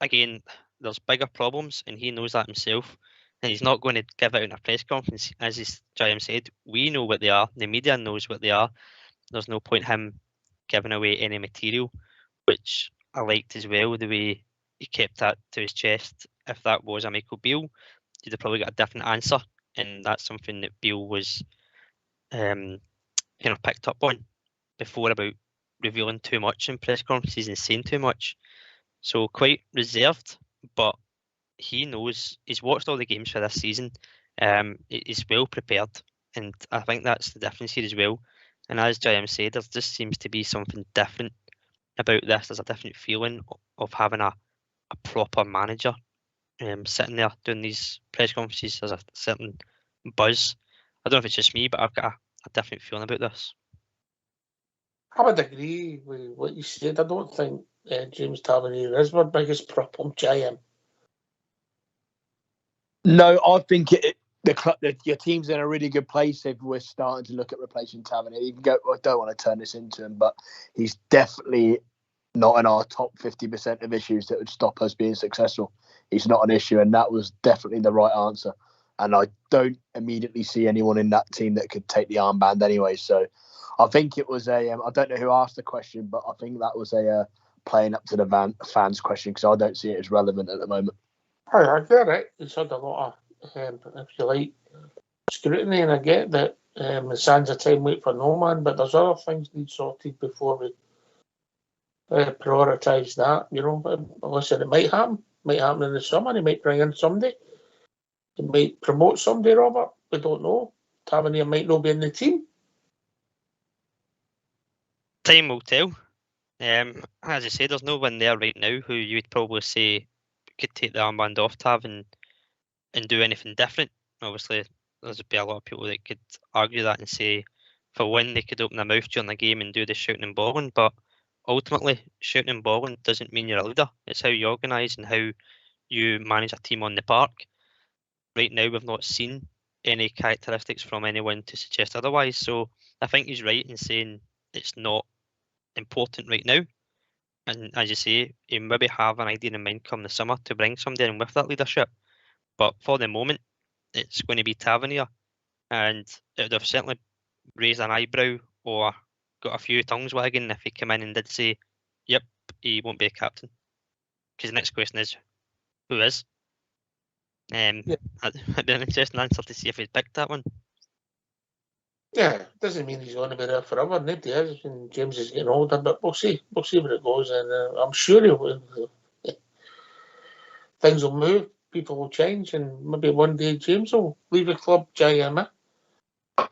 again, there's bigger problems, and he knows that himself. And he's not going to give out in a press conference. As Jim said, we know what they are. The media knows what they are. There's no point him giving away any material, which I liked as well, the way he kept that to his chest. If that was a Michael Beale, you'd have probably got a different answer. And that's something that Beale was picked up on before, about revealing too much in press conferences and saying too much. So quite reserved, but he knows, he's watched all the games for this season. He's well prepared, and I think that's the difference here as well. And as JM said, there just seems to be something different about this. There's a different feeling of having a proper manager sitting there doing these press conferences. There's a certain buzz. I don't know if it's just me, but I've got a different feeling about this. I would agree with what you said. I don't think James Tavernier is my biggest problem, JM. No, I think your team's in a really good place if we're starting to look at replacing Tavernier. You can go, I don't want to turn this into him, but he's definitely not in our top 50% of issues that would stop us being successful. He's not an issue, and that was definitely the right answer. And I don't immediately see anyone in that team that could take the armband anyway. So I think it was I don't know who asked the question, but I think that was a playing up to the fans question, because I don't see it as relevant at the moment. I get it. He's had a lot of, if you like, scrutiny, and I get that the sands of time wait for no man, but there's other things need sorted before we prioritise that, Listen, it might happen in the summer. He might bring in somebody. He might promote somebody, Robert. We don't know. Tavernier might not be in the team. Time will tell. As I say, there's no one there right now who you would probably say could take the armband off Tav and do anything different. Obviously, there's be a lot of people that could argue that and say, for one, they could open their mouth during the game and do the shouting and bawling, but ultimately, shouting and bawling doesn't mean you're a leader. It's how you organise and how you manage a team on the park. Right now, we've not seen any characteristics from anyone to suggest otherwise. So I think he's right in saying it's not important right now. And as you say, you maybe have an idea in mind come the summer to bring somebody in with that leadership. But for the moment, it's going to be Tavernier. And it would have certainly raised an eyebrow or got a few tongues wagging if he came in and did say, yep, he won't be a captain. Because the next question is, who is? It'd be an interesting answer to see if he's picked that one. Yeah, doesn't mean he's going to be there forever. Nobody is, and James is getting older, but we'll see. We'll see where it goes, and I'm sure things will move, people will change, and maybe one day James will leave the club. JM. Yeah,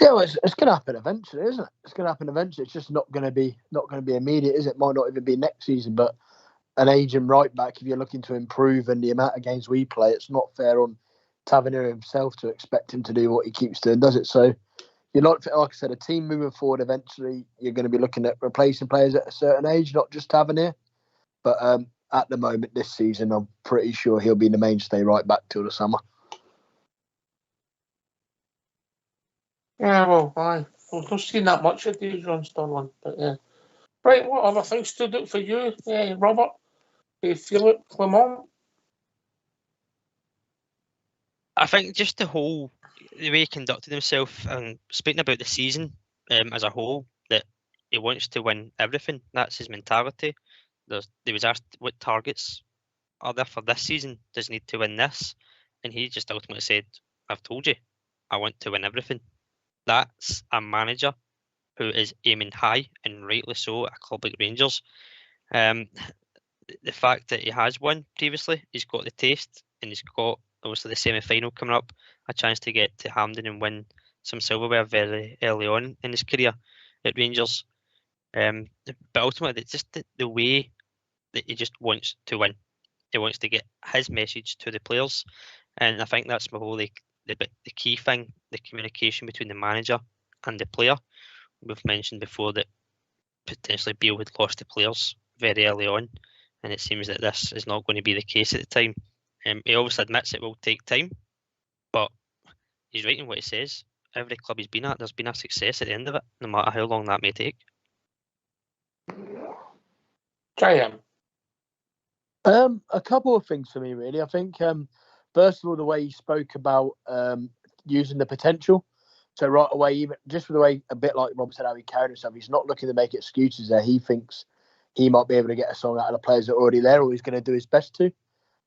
well, it's going to happen eventually, isn't it? It's going to happen eventually. It's just not going to be immediate, is it? Might not even be next season, but an aging right back, if you're looking to improve and the amount of games we play, it's not fair on Tavernier himself to expect him to do what he keeps doing, does it? So you're not, like I said, a team moving forward, eventually you're going to be looking at replacing players at a certain age, not just Tavernier. But at the moment this season, I'm pretty sure he'll be the mainstay right back till the summer. Yeah, well, we've not seen that much of these runs, Sterling, but yeah. Right, what other things stood out for you, Robert? Philip, Clement? I think just the way he conducted himself and speaking about the season as a whole, that he wants to win everything. That's his mentality. He was asked what targets are there for this season. Does he need to win this? And he just ultimately said, I've told you, I want to win everything. That's a manager who is aiming high, and rightly so, at a club like Rangers. The fact that he has won previously, he's got the taste, and he's got obviously the semi-final coming up, a chance to get to Hampden and win some silverware very early on in his career at Rangers. But ultimately, it's just the way that he just wants to win. He wants to get his message to the players, and I think that's the key thing, the communication between the manager and the player. We've mentioned before that potentially Beale had lost the players very early on, and it seems that this is not going to be the case at the time. He obviously admits it will take time, but he's right in what he says. Every club he's been at, there's been a success at the end of it, no matter how long that may take. JM. A couple of things for me, really. I think, first of all, the way he spoke about using the potential. So right away, even just with the way, a bit like Rob said, how he carried himself, he's not looking to make excuses there. He thinks he might be able to get a song out of the players that are already there, or he's going to do his best to.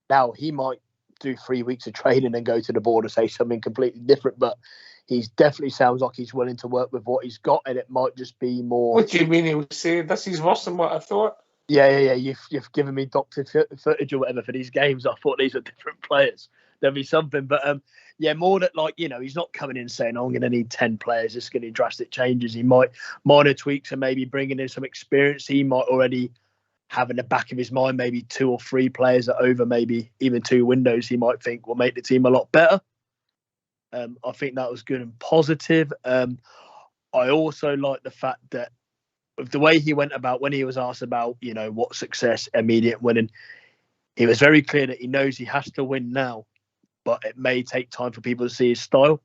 Now, he might do 3 weeks of training and go to the board and say something completely different, but he definitely sounds like he's willing to work with what he's got, and it might just be more... What do you mean he would say, this is worse than what I thought? Yeah. You've given me doctored footage or whatever for these games. I thought these were different players. There'll be something, but more that, like, he's not coming in saying, I'm going to need 10 players. It's going to be drastic changes. He might minor tweaks and maybe bringing in some experience. He might already have in the back of his mind maybe 2 or 3 players that over maybe even 2 windows he might think will make the team a lot better. I think that was good and positive. I also like the fact that with the way he went about when he was asked about, what success, immediate winning, he was very clear that he knows he has to win now, but it may take time for people to see his style.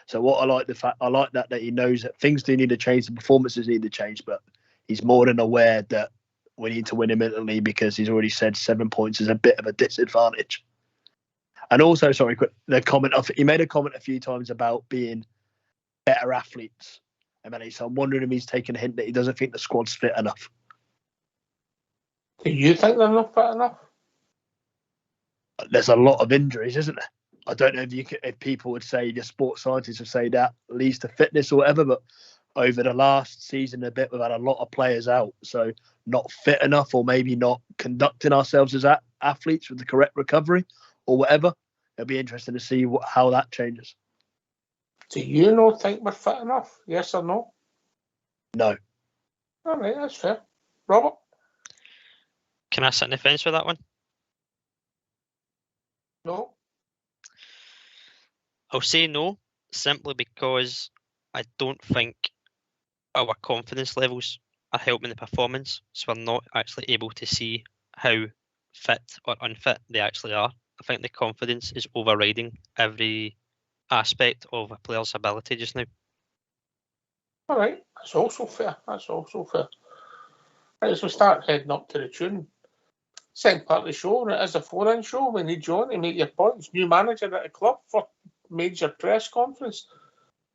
So what I like that he knows that things do need to change, the performances need to change, but he's more than aware that we need to win imminently because he's already said 7 points is a bit of a disadvantage. And also, he made a comment a few times about being better athletes. So I'm wondering if he's taken a hint that he doesn't think the squad's fit enough. Do you think they're not fit enough? There's a lot of injuries, isn't there? I don't know if people would say, the sports scientists would say that leads to fitness or whatever, but over the last season we've had a lot of players out, so not fit enough, or maybe not conducting ourselves as athletes with the correct recovery or whatever. It'll be interesting to see how that changes. Do you not think we're fit enough? Yes or no? No. All right, that's fair. Robert? Can I sit on the fence for that one? No. I'll say no, simply because I don't think our confidence levels are helping the performance, so we're not actually able to see how fit or unfit they actually are. I think the confidence is overriding every aspect of a player's ability just now. All right, that's also fair. That's also fair. Right, as we start heading up to the tune, second part of the show, and it is a phone-in show. We need you on to make your points. New manager at the club for major press conference.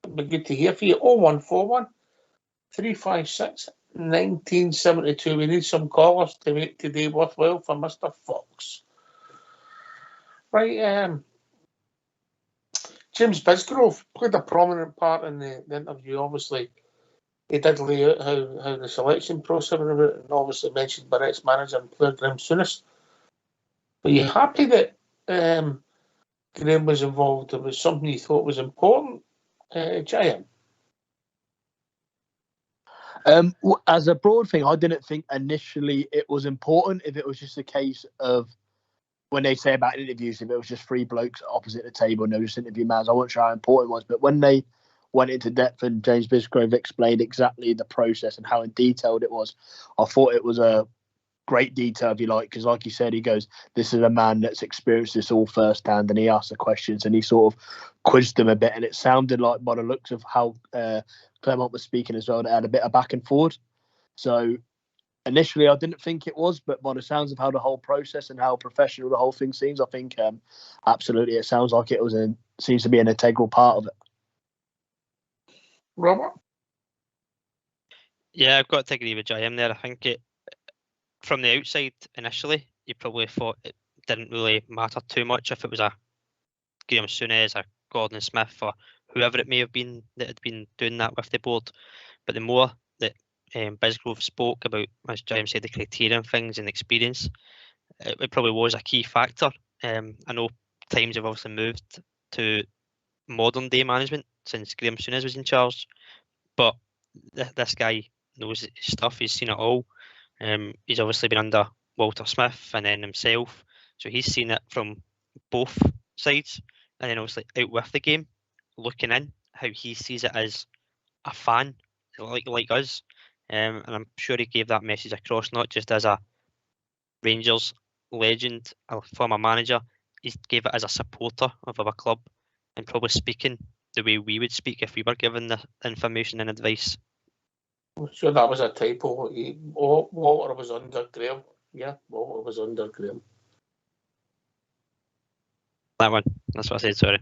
It'd be good to hear from you. 0141 356 1972. We need some callers to make today worthwhile for Mr. Fox. Right, James Bisgrove played a prominent part in the interview. Obviously, he did lay out how the selection process went about, and obviously mentioned by ex-manager and player Graham Souness. Were you happy that Graham was involved? It was something you thought was important, Jim? As a broad thing, I didn't think initially it was important. If it was just a case of when they say about interviews, if it was just three blokes opposite the table and they were just interview mans, I wasn't sure how important it was. But when they went into depth and James Bisgrove explained exactly the process and how detailed it was, I thought it was a great detail, if you like, because like you said, he goes, this is a man that's experienced this all firsthand, and he asked the questions and he sort of quizzed them a bit, and it sounded like, by the looks of how Clement was speaking as well, they had a bit of back and forward. So initially I didn't think it was, but by the sounds of how the whole process and how professional the whole thing seems, I think absolutely it sounds like it seems to be an integral part of it. Robert? Yeah, I've got to agree with JM there. I think it, from the outside initially, you probably thought it didn't really matter too much if it was a Graham Souness or Gordon Smith or whoever it may have been that had been doing that with the board. But the more that Bisgrove spoke about, as JM said, the criteria and things and experience, it probably was a key factor. I know times have obviously moved to modern day management since Graham Souness was in charge, but this guy knows his stuff. He's seen it all. He's obviously been under Walter Smith and then himself, so he's seen it from both sides, and then obviously out with the game, looking in how he sees it as a fan like us, and I'm sure he gave that message across, not just as a Rangers legend, a former manager. He gave it as a supporter of our club, and probably speaking the way we would speak if we were given the information and advice. I'm sure that was a typo. Walter was under Graham. Yeah, Walter was under Graham. That one. That's what I said, sorry.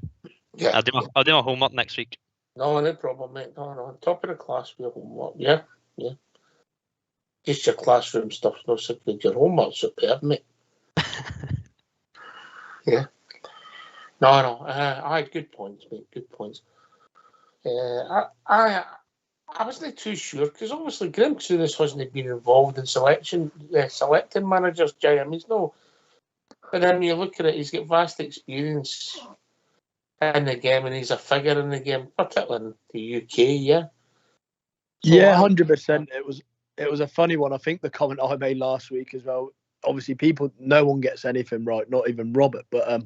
Yeah. I'll do my homework next week. No problem, mate. No. Top of the class for your homework. Yeah. Just your classroom stuff's no so good. Your homework's superb, mate. Yeah. No. I had good points, mate. Good points. I wasn't too sure because obviously Graham Souness hasn't been involved in selecting managers. Jim, he's no. But then you look at it, he's got vast experience in the game, and he's a figure in the game, particularly in the UK. Yeah. So yeah, 100%. It was a funny one. I think the comment I made last week as well. Obviously, no one gets anything right, not even Robert. But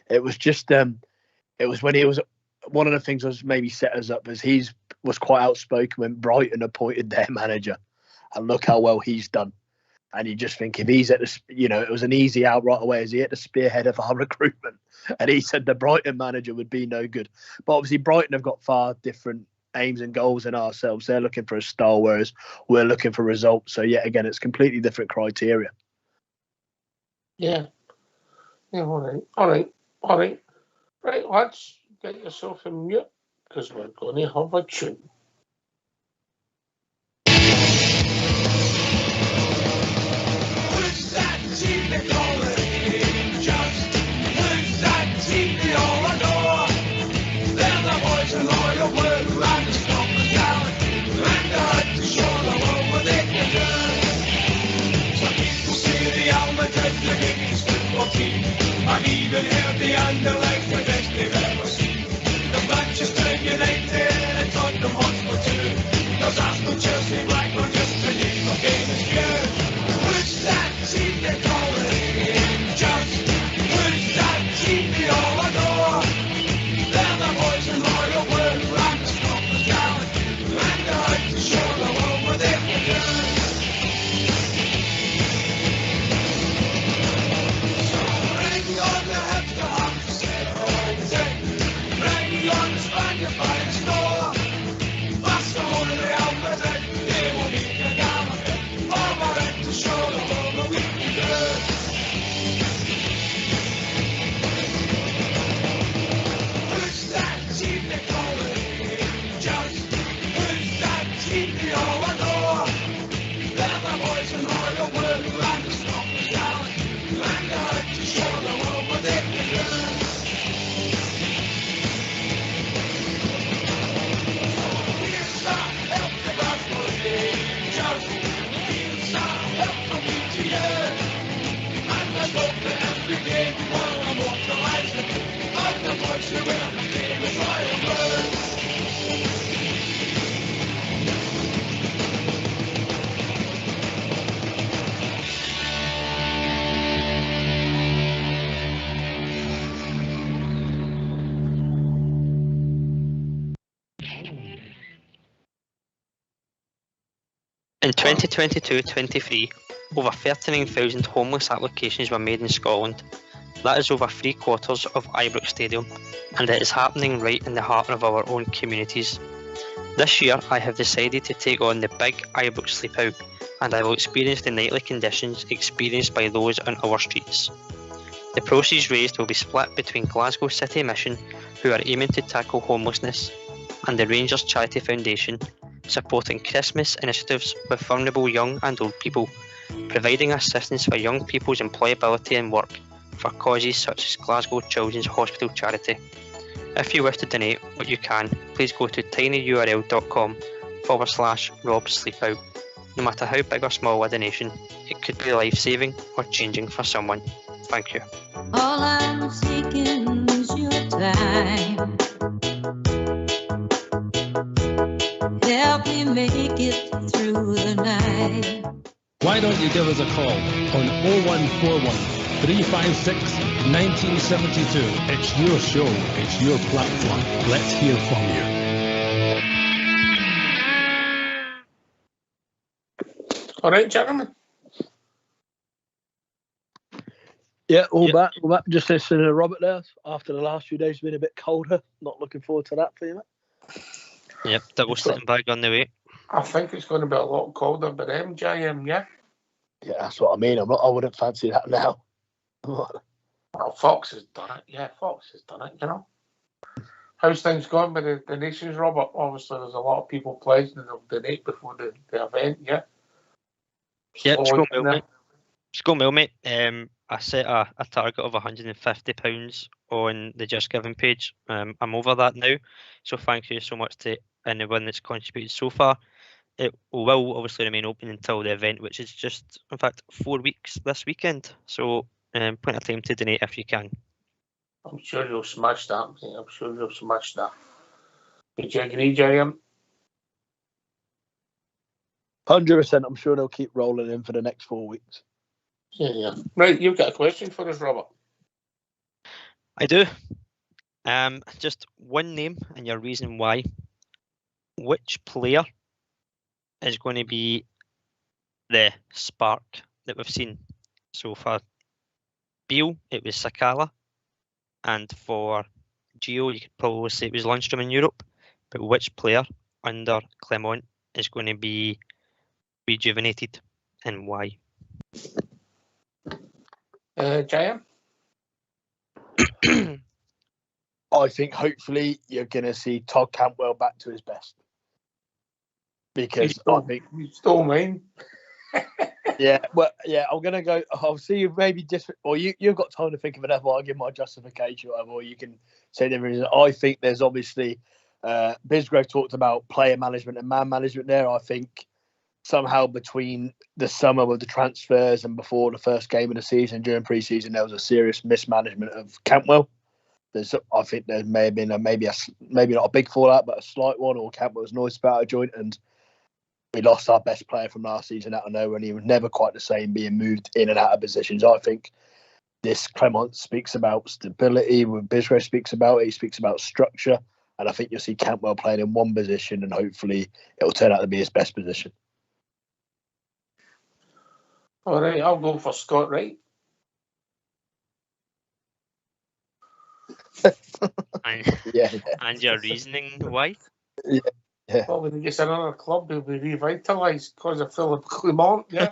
it was just it was when he was. One of the things was maybe set us up as he was quite outspoken when Brighton appointed their manager, and look how well he's done. And you just think if he's at the, it was an easy out right away. Is he at the spearhead of our recruitment? And he said the Brighton manager would be no good. But obviously Brighton have got far different aims and goals than ourselves. They're looking for a star, whereas we're looking for results. So yet again, it's completely different criteria. Yeah. All right. Right, lads, get yourself in mute because we're going to have a tune. Who's that team they call it Rangers? Who's that team they all adore? They're the boys in loyal blue and the Scotland talent, and the heart to show the world what they can do. Some people say the Almond is the biggest football team. I've even heard the Anderlecht's the best they've ever seen. The Manchester United and Tottenham Hotspur too. There's Arsenal, Chelsea, Blackburn, just to name a famous few. Who's that team they call the Rangers? Who's that team they all adore? They're the boys in loyal blue and the Scotland talent, and the heart to show the world what they can do. So ring on the hips to have to say And I spoke to every game while I walked the lights. And the voice who will be the trial birds. In 2022-23, over 39,000 homeless applications were made in Scotland. That is over 3/4 of Ibrox Stadium, and it is happening right in the heart of our own communities. This year, I have decided to take on the big Ibrox Sleep Out, and I will experience the nightly conditions experienced by those on our streets. The proceeds raised will be split between Glasgow City Mission, who are aiming to tackle homelessness, and the Rangers Charity Foundation, supporting Christmas initiatives with vulnerable young and old people, providing assistance for young people's employability and work for causes such as Glasgow Children's Hospital Charity. If you wish to donate what you can, please go to tinyurl.com/Rob Sleepout. No matter how big or small a donation, it could be life-saving or changing for someone. Thank you. All I'm seeking is your time. Help me make it through the night. Why don't you give us a call on 0141 356 1972. It's your show, it's your platform. Let's hear from you. All right, gentlemen. Yeah, all back. Just listening to Robert there. After the last few days been a bit colder. Not looking forward to that for you, mate. Yep, double sleeping bag on the way. I think it's going to be a lot colder, but MJM, yeah. Yeah, that's what I mean. I wouldn't fancy that now. Well, Fox has done it. Yeah, Fox has done it, you know. How's things going with the donations, Robert? Obviously, there's a lot of people pledging and they'll donate before the event, yeah? Yep, it's going well, mate. It's going well, mate. I set a target of £150 on the Just Giving page. I'm over that now, so thank you so much to anyone that's contributed so far. It will obviously remain open until the event, which is just, in fact, 4 weeks this weekend. So, plenty of time to donate if you can. I'm sure you'll smash that, mate. I'm sure you'll smash that. Would you agree, JM? 100%. I'm sure they'll keep rolling in for the next 4 weeks. Yeah. Right, you've got a question for us, Robert. I do. Just one name and your reason why. Which player is going to be the spark that we've seen? So for Beale, it was Sakala, and for Gio, you could probably say it was Lundstrom in Europe. But which player under Clement is going to be rejuvenated and why? JM? I think hopefully you're going to see Todd Cantwell back to his best. Because I think you stole mine. I'm going to go. I'll see you maybe or you've got time to think of another one. I'll give my justification or whatever, or you can say the reason. I think there's obviously Bisgrove talked about player management and man management there. I think somehow between the summer with the transfers and before the first game of the season during pre-season, there was a serious mismanagement of Cantwell. I think there may have been maybe not a big fallout, but a slight one, or Cantwell was noised about a joint, and we lost our best player from last season out of nowhere, and he was never quite the same, being moved in and out of positions. I think this Clement speaks about stability, when Bisgrove speaks about it, he speaks about structure, and I think you'll see Cantwell playing in one position, and hopefully it'll turn out to be his best position. All right, I'll go for Scott Wright. And your reasoning why? Yeah. Well, when he gets another club, he'll be revitalised because of Philip Clement, yeah?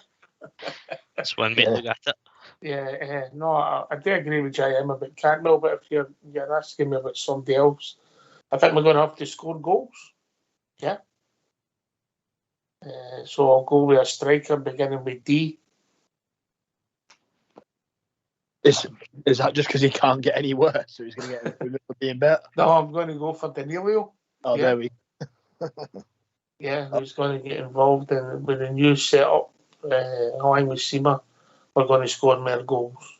That's one way to look at it. Yeah, no, I do agree with JM about Cantwell, but if you're asking me about somebody else, I think we're going to have to score goals, yeah? So I'll go with a striker beginning with D. Is that just because he can't get any worse, so he's going to get improvement for being better? No, I'm going to go for Danilo. Oh, yeah. There we Yeah, who's going to get involved with a new setup, along with Sima. we're going to score more goals.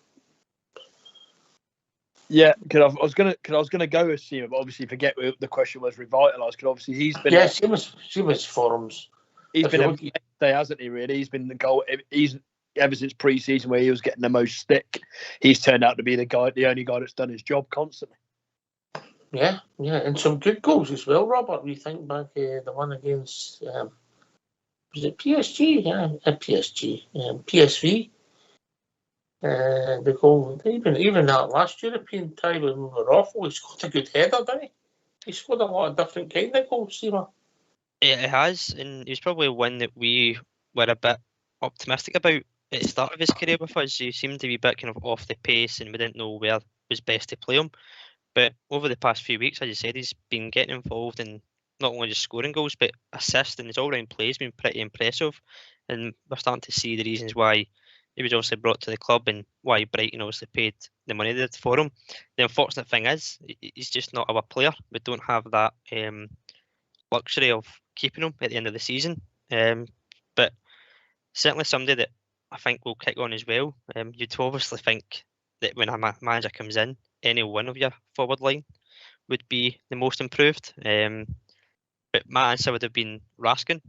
Yeah, because I was gonna go with Seaman, but obviously forget the question was revitalise. Because obviously he's been Seaman's forums. He's been a mainstay, hasn't he? Really, he's been the goal. He's ever since pre-season where he was getting the most stick. He's turned out to be the only guy that's done his job constantly. Yeah, and some good goals as well, Robert. We think back the one against was it PSG? Yeah, PSV. The goal, even that last European tie when we were awful, he scored a good header, didn't he? He scored a lot of different kind of goals, Seema. Yeah, it has, and he was probably one that we were a bit optimistic about at the start of his career with us. He seemed to be a bit kind of off the pace, and we didn't know where it was best to play him. But over the past few weeks, as you said, he's been getting involved in not only just scoring goals, but assisting. His all-round play has been pretty impressive, and we're starting to see the reasons why he was obviously brought to the club and why Brighton obviously paid the money they did for him. The unfortunate thing is, he's just not our player. We don't have that luxury of keeping him at the end of the season. But certainly somebody that I think will kick on as well. You'd obviously think that when a manager comes in, any one of your forward line would be the most improved. But my answer would have been Raskin.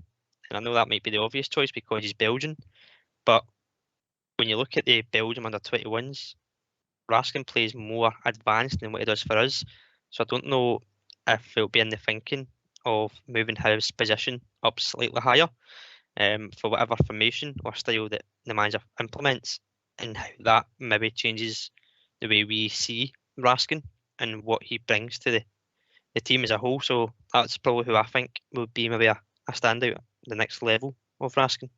And I know that might be the obvious choice because he's Belgian. But when you look at the Belgium under 21s, Raskin plays more advanced than what he does for us. So I don't know if it'll be in the thinking of moving his position up slightly higher for whatever formation or style that the manager implements, and how that maybe changes the way we see Raskin and what he brings to the team as a whole. So that's probably who I think would be maybe a standout at the next level of Raskin.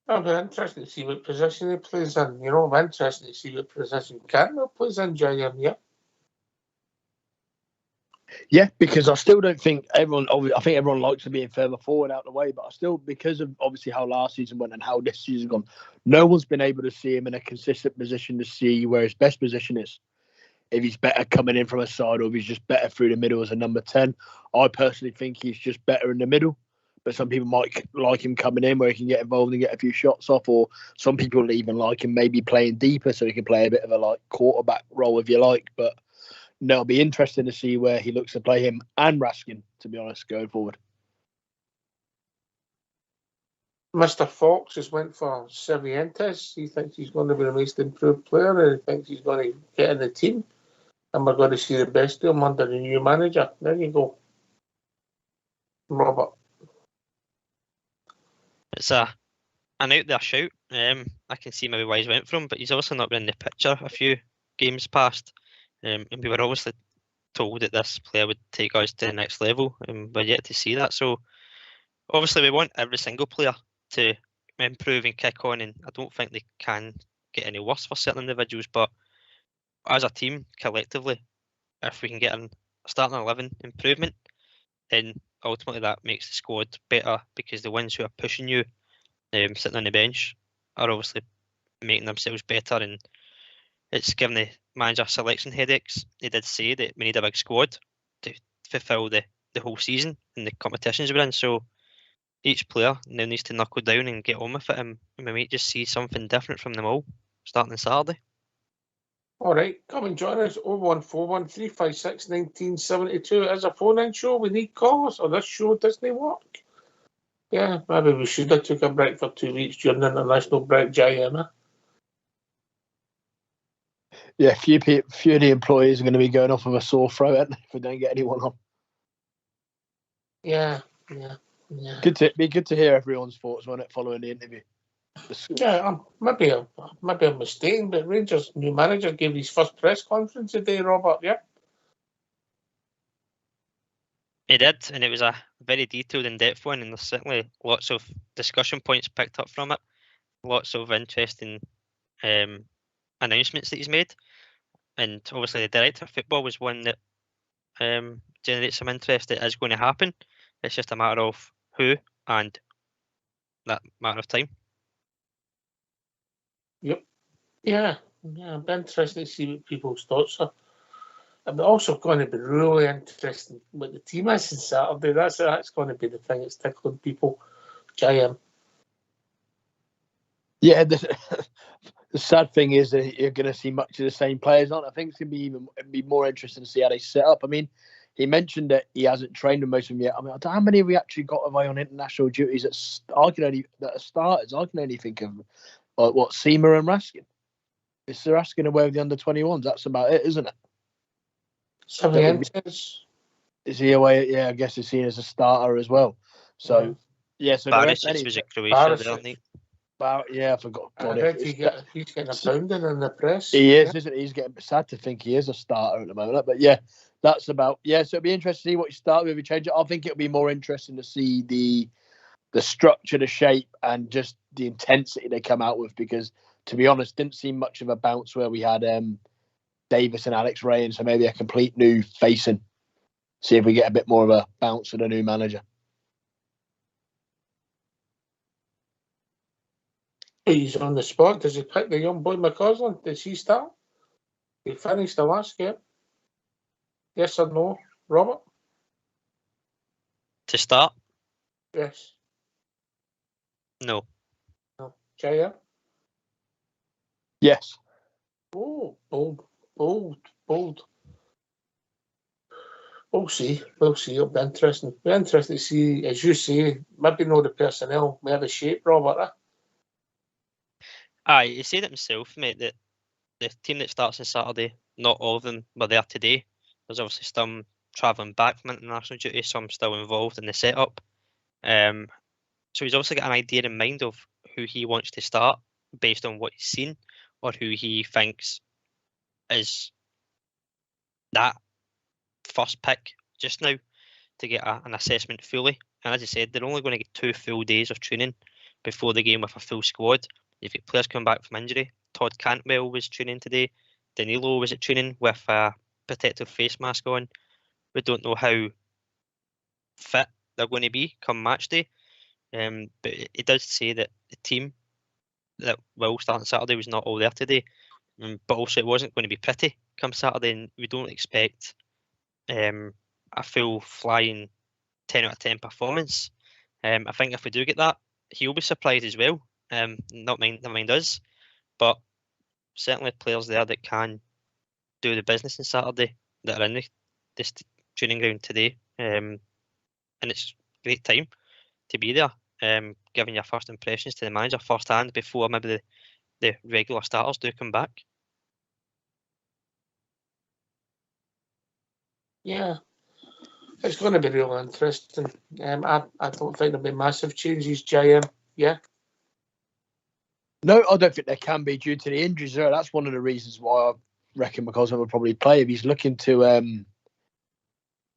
It'll be interesting to see what position he plays in. I'm interested to see what position Clement plays in, JM, yeah. Yeah, because I still don't think everyone. I think everyone likes to be in further forward out the way, but I still, because of obviously how last season went and how this season gone, no one's been able to see him in a consistent position to see where his best position is. If he's better coming in from a side, or if he's just better through the middle as a number 10. I personally think he's just better in the middle, but some people might like him coming in where he can get involved and get a few shots off, or some people even like him maybe playing deeper so he can play a bit of a quarterback role if you like. But no, it'll be interesting to see where he looks to play him and Raskin, to be honest, going forward. Mr. Fox just went for Cervantes. He thinks he's going to be the most improved player, and he thinks he's going to get in the team. And we're going to see the best of him under the new manager. There you go, Robert. It's an out there shout. I can see maybe why he's went from, but he's also not been in the picture a few games past. And we were obviously told that this player would take us to the next level, and we're yet to see that. So obviously we want every single player to improve and kick on, and I don't think they can get any worse for certain individuals. But as a team, collectively, if we can get a starting 11 improvement, then ultimately that makes the squad better, because the ones who are pushing you, sitting on the bench, are obviously making themselves better, and it's giving the manager selection headaches. They did say that we need a big squad to fulfil the whole season and the competitions we're in. So each player now needs to knuckle down and get on with it, and we might just see something different from them all starting on Saturday. All right, come and join us. 0141 356 1972. As a phone-in show, we need callers, or this show doesn't work. Yeah, maybe we should have took a break for 2 weeks during the international break, JM. Yeah, few of the employees are going to be going off with a sore throat if we don't get anyone on. Yeah. Good to hear everyone's thoughts on it following the interview. Yeah, maybe I'm mistaken, but Rangers' new manager gave his first press conference today, Robert, yeah? He did, and it was a very detailed, in-depth one, and there's certainly lots of discussion points picked up from it. Lots of interesting announcements that he's made. And obviously the director of football was one that generates some interest. That is going to happen. It's just a matter of who and that matter of time. Yep. Yeah, it'll be interesting to see what people's thoughts are. And also going to be really interesting what the team is on Saturday. That's going to be the thing that's tickling people. JM. Yeah, the sad thing is that you're going to see much of the same players, aren't I? think it's going to be more interesting to see how they set up. I mean, he mentioned that he hasn't trained with most of them yet. I mean, I don't know how many have we actually got away on international duties that are starters. I can only think of Seema and Raskin. Is Raskin away with the under-21s? That's about it, isn't it? Savientes. Is he away? Yeah, I guess he's seen as a starter as well. So, so the rest Barisic was at Croatia, I think. Yeah, I forgot. I heard he's getting a pounding in the press. He is, isn't he? He's getting sad to think he is a starter at the moment. But yeah, that's about So it'll be interesting to see what you start with. If you change it, I think it'll be more interesting to see the structure, the shape, and just the intensity they come out with. Because to be honest, didn't see much of a bounce where we had Davis and Alex Ray, and so maybe a complete new facing. See if we get a bit more of a bounce with a new manager. He's on the spot. Does he pick the young boy McCausland? Does he start? He finished the last game. Yes or no, Robert? To start? Yes. No. No. Jaya? Yes. Oh, bold. We'll see. It'll be interesting. Be interesting to see, as you say, maybe know the personnel, maybe the shape, Robert. Aye, he said it himself, mate, that the team that starts on Saturday, not all of them were there today. There's obviously some travelling back from international duty, some still involved in the setup. So he's obviously got an idea in mind of who he wants to start based on what he's seen, or who he thinks is that first pick just now to get an assessment fully. And as I said, they're only going to get 2 full days of training before the game with a full squad. You've got players coming back from injury. Todd Cantwell was training today. Danilo was at training with a protective face mask on. We don't know how fit they're going to be come match day. But it does say that the team that will start on Saturday was not all there today. But also it wasn't going to be pretty come Saturday, and we don't expect a full flying 10 out of 10 performance. I think if we do get that, he'll be surprised as well. Never mind us, but certainly players there that can do the business on Saturday that are in this training ground today. And it's a great time to be there, giving your first impressions to the manager first hand before maybe the regular starters do come back. Yeah, it's going to be real interesting. I don't think there'll be massive changes, JM. Yeah. No, I don't think there can be due to the injuries there. That's one of the reasons why I reckon McCausland will probably play if he's looking to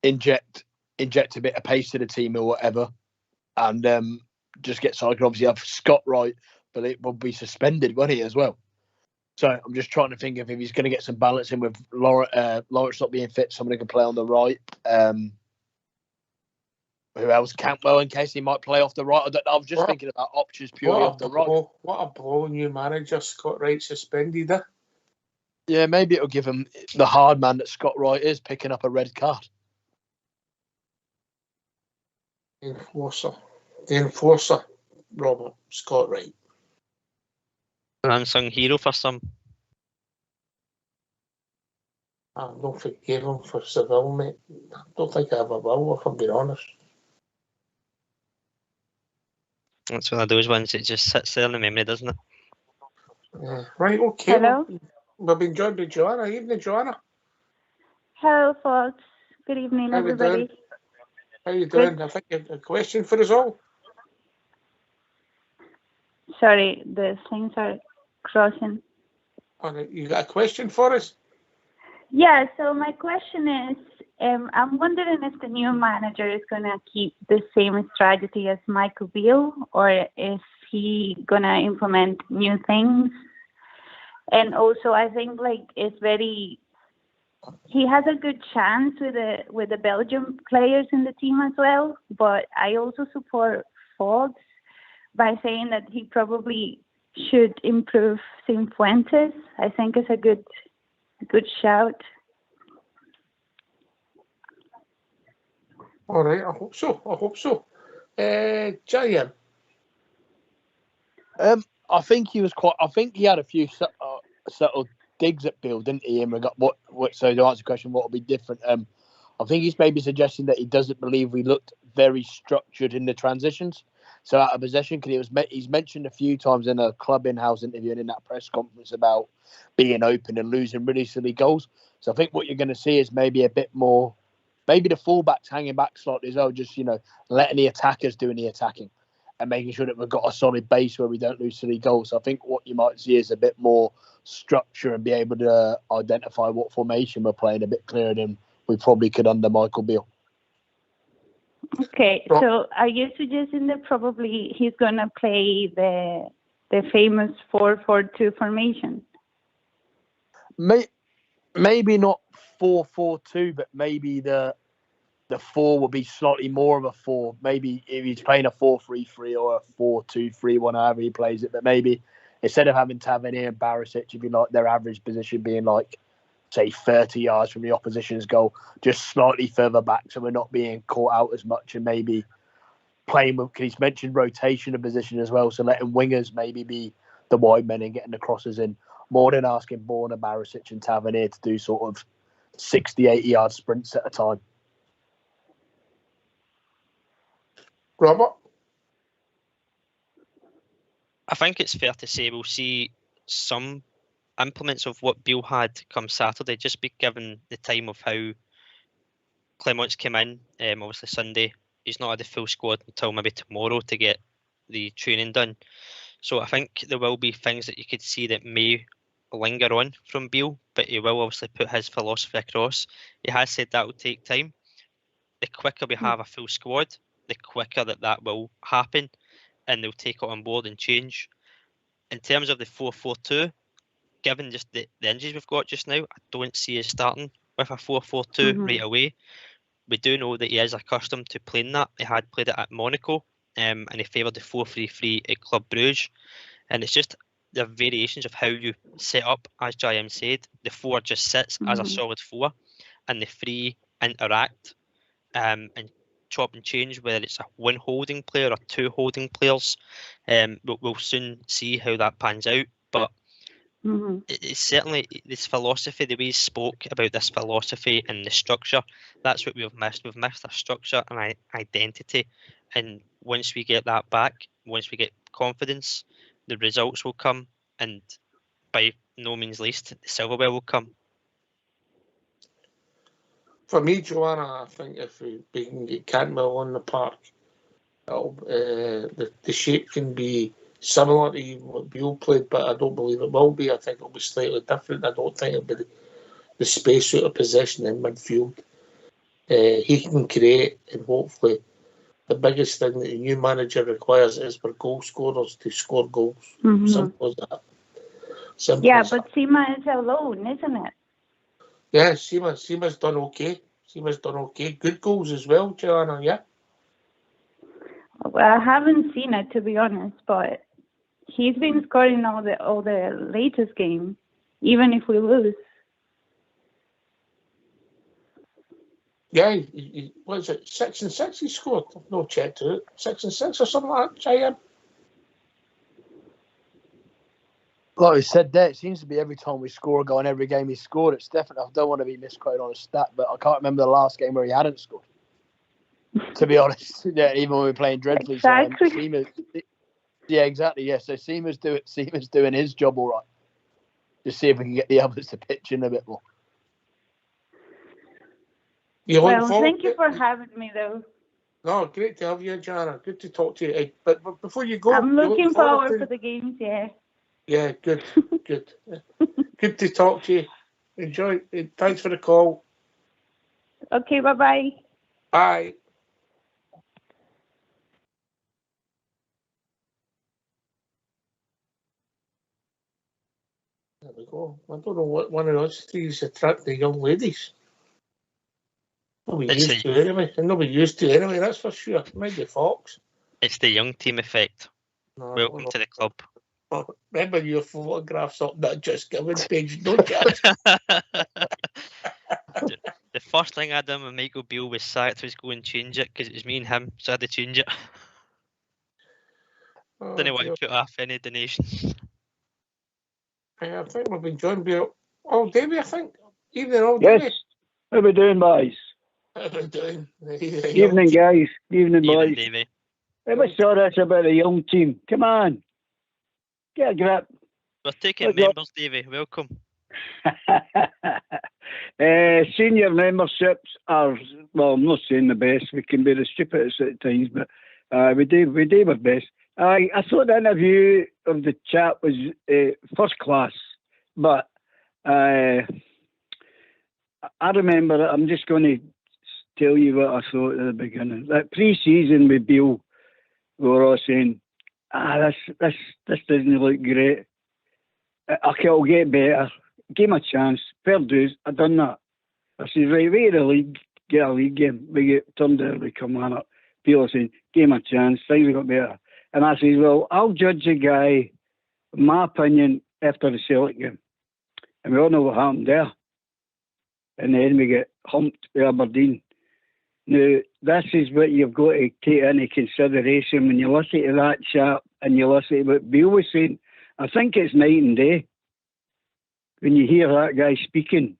inject a bit of pace to the team or whatever, and just get so I can obviously have Scott right, but it will be suspended, won't he, as well? So I'm just trying to think of if he's going to get some balance in with Lawrence not being fit, somebody can play on the right. Who else? Cantwell, in case he might play off the right. I was just thinking about options purely off the right. What a blow, new manager, Scott Wright suspended. Yeah, maybe it'll give him the hard man that Scott Wright is, picking up a red card. The enforcer, Robert, Scott Wright. An unsung hero for some. I don't forgive him for Seville, mate. I don't think I ever will, if I'm being honest. That's one of those ones that just sits there in the memory, doesn't it? Yeah. Right, okay. Hello. We've been joined by Joanna. Evening, Joanna. Hello, folks. Good evening, How we everybody. doing? How you doing? I think you have a question for us all. Sorry, the things are crossing. You got a question for us? Yeah, so my question is, I'm wondering if the new manager is going to keep the same strategy as Michael Beale, or is he going to implement new things? And also, I think he has a good chance with the Belgium players in the team as well. But I also support Fox by saying that he probably should improve Cifuentes. I think it's a good shout. All right, I hope so. Giant. I think he was quite. I think he had a few subtle digs at Bill, didn't he? In regard, what? So to answer the question, what will be different? I think he's maybe suggesting that he doesn't believe we looked very structured in the transitions. So out of possession, because he's mentioned a few times in a club in-house interview and in that press conference about being open and losing really silly goals. So I think what you're going to see is maybe a bit more, maybe the fullbacks hanging back slightly as well, just, letting the attackers do the attacking and making sure that we've got a solid base where we don't lose silly goals. So I think what you might see is a bit more structure and be able to identify what formation we're playing a bit clearer than we probably could under Michael Beale. Okay, so are you suggesting that probably he's going to play the famous 4-4-2 formation? Maybe not 4-4-2, but maybe the 4 will be slightly more of a 4. Maybe if he's playing a 4-3-3 or a 4-2-3-1, however he plays it. But maybe instead of having Tavernier and Barisic, it'd be like their average position being like, say, 30 yards from the opposition's goal, just slightly further back, so we're not being caught out as much, and maybe playing with, because he's mentioned rotation of position as well, so letting wingers maybe be the wide men and getting the crosses in, more than asking Borna, Barisic and Tavernier to do sort of 60, 80-yard sprints at a time. Robert? I think it's fair to say we'll see some implements of what Beale had come Saturday, just be given the time of how Clement's came in. Obviously Sunday, he's not had the full squad until maybe tomorrow to get the training done. So I think there will be things that you could see that may linger on from Beale, but he will obviously put his philosophy across. He has said that will take time. The quicker we have a full squad, the quicker that will happen, and they'll take it on board and change. In terms of the 4-4-2, given just the injuries we've got just now, I don't see us starting with a 4-4-2 right away. We do know that he is accustomed to playing that. He had played it at Monaco, and he favoured the 4-3-3 at Club Brugge. And it's just the variations of how you set up, as JM said. The 4 just sits as a solid 4, and the 3 interact and chop and change, whether it's a 1 holding player or 2 holding players. We'll soon see how that pans out. But it's certainly this philosophy, the way he spoke about this philosophy and the structure, that's what we've missed. We've missed a structure and identity. And once we get that back, once we get confidence, the results will come. And by no means least, the silverware will come. For me, Joanna, I think if we can get Cantwell on the park, the shape can be similar to what Beale played, but I don't believe it will be. I think it'll be slightly different. I don't think it'll be the space out of possession in midfield. He can create, and hopefully the biggest thing that a new manager requires is for goal scorers to score goals. Simple as that. But Sima is alone, isn't it? Yeah, Sima's done okay. Good goals as well, Joanna, yeah? Well, I haven't seen it, to be honest, but he's been scoring all the latest game, even if we lose. Yeah, what is it, 6 and 6 he scored? I've no check to it. 6 and 6 or something like that, JM? Like we said there, it seems to be every time we score a goal in every game he scored. It's definitely, I don't want to be misquoted on a stat, but I can't remember the last game where he hadn't scored. To be honest, yeah, even when we were playing dreadfully. Exactly. So, yeah, exactly. Yeah, so Seamer's doing his job all right. Just see if we can get the others to pitch in a bit more. Well, thank you for having me, though. No, great to have you, Joanna. Good to talk to you. But before you go, I'm looking forward to the games. Yeah. Yeah, good. Good to talk to you. Enjoy. Thanks for the call. Okay, bye-bye. Bye. There we go. I don't know what one of those three is attract the young ladies. Nobody used to anyway, that's for sure. Maybe Fox. It's the young team effect. No, welcome to the club. Remember your photographs up that Just Giving page, don't you? The first thing I done when Michael Beale was sacked was go and change it because it was me and him, so I had to change it. Didn't want to put off any donations. I think we've been joined by all Davey, I think. Evening, all Yes. Davey. How we doing, boys? How we doing? Evening, guys. Evening, boys. Davey. How much saw this about a young team? Come on. Get a grip. We're taking What's up? members, Davey. Welcome. Senior memberships are, well, I'm not saying the best. We can be the stupidest at times, but we do our best. I thought the interview of the chat was first class, but I remember, I'm just going to tell you what I thought at the beginning. That pre-season with Beale, we were all saying, this doesn't look great. Okay, I'll get better. Give him a chance. Fair dues. I done that. I said, right, wait the league, get a league game. We get turned out, we come on up. People saying, give him a chance. Things got better. And I said, well, I'll judge a guy, in my opinion, after the Celtic game. And we all know what happened there. And then we get humped with Aberdeen. Now, this is what you've got to take into consideration when you listen to that chap and you listen to what Bill was saying. I think it's night and day when you hear that guy speaking,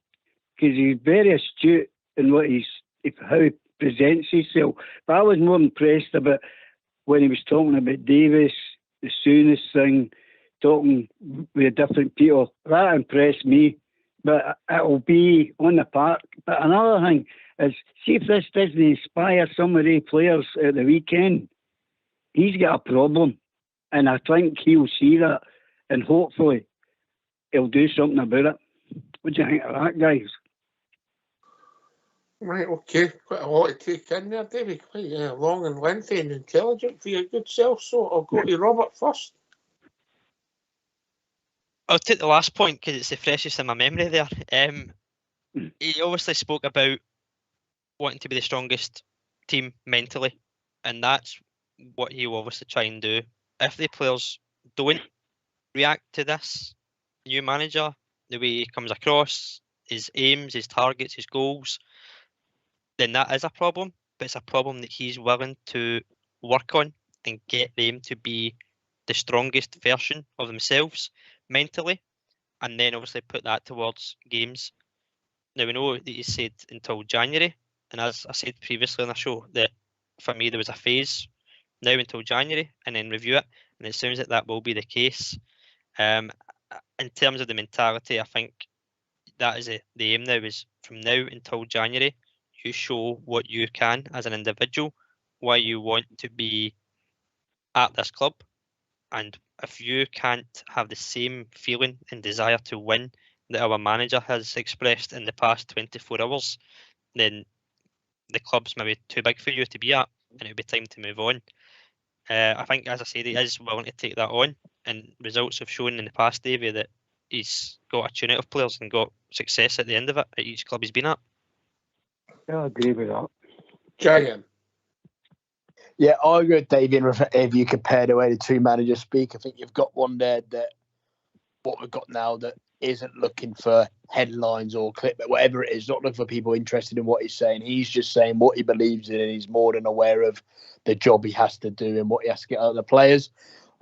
because he's very astute in how he presents himself. But I was more impressed about when he was talking about Davis, the Soonest thing, talking with different people. That impressed me. But it'll be on the park. But another thing is, see if this doesn't inspire some of the players at the weekend, he's got a problem. And I think he'll see that. And hopefully he'll do something about it. What do you think of that, guys? Right, okay. Quite a lot to take in there, David. Quite long and lengthy and intelligent for your good self. So I'll go to Robert first. I'll take the last point because it's the freshest in my memory there. He obviously spoke about wanting to be the strongest team mentally, and that's what he'll obviously try and do. If the players don't react to this new manager, the way he comes across, his aims, his targets, his goals, then that is a problem. But it's a problem that he's willing to work on and get them to be the strongest version of themselves mentally, and then obviously put that towards games. Now, we know that he said until January, and as I said previously on the show, that for me there was a phase now until January and then review it, and it sounds like that will be the case. In terms of the mentality, I think that is the aim now, is from now until January, you show what you can as an individual, why you want to be at this club. And if you can't have the same feeling and desire to win that our manager has expressed in the past 24 hours, then the club's maybe too big for you to be at, and it'll be time to move on. I think, as I said, he is willing to take that on, and results have shown in the past, Davey, that he's got a tune out of players and got success at the end of it at each club he's been at. Yeah, I agree with that. Giant. Yeah, I agree with David. If you compare the way the two managers speak, I think you've got one there that what we've got now that isn't looking for headlines or clip, whatever it is, not looking for people interested in what he's saying. He's just saying what he believes in, and he's more than aware of the job he has to do and what he has to get out of the players.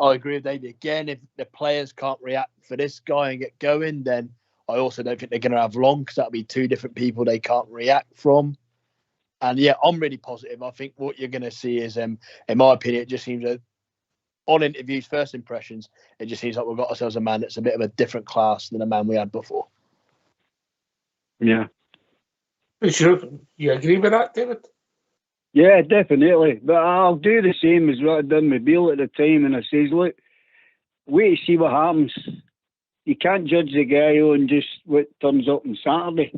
I agree with David. Again, if the players can't react for this guy and get going, then I also don't think they're going to have long, because that'll be two different people they can't react from. And yeah, I'm really positive. I think what you're going to see is, in my opinion, it just seems that on interviews, first impressions, it just seems like we've got ourselves a man that's a bit of a different class than the man we had before. Yeah. You agree with that, David? Yeah, definitely. But I'll do the same as what I done with Beale at the time, and I says, look, wait to see what happens. You can't judge the guy on just what turns up on Saturday.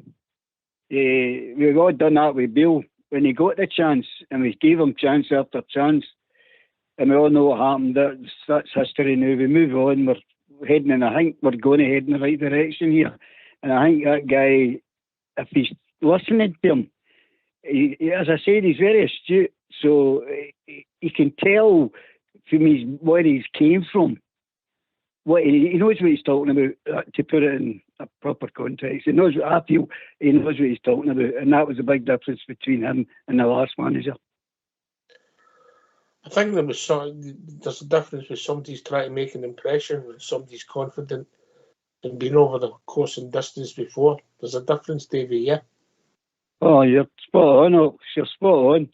We've all done that with Beale when he got the chance, and we gave him chance after chance, and we all know what happened. That's history now. We move on. We're heading in. I think we're going to head in the right direction here, and I think that guy, if he's listening to him, he, as I said, he's very astute, so he can tell from where he's came from. He knows what he's talking about, to put it in a proper context. He knows what I feel. He knows what he's talking about, and that was a big difference between him and the last manager. I think there's a difference with somebody's trying to make an impression when somebody's confident and been over the course and distance before. There's a difference, Davey, yeah? Oh, you're spot on. You're spot on.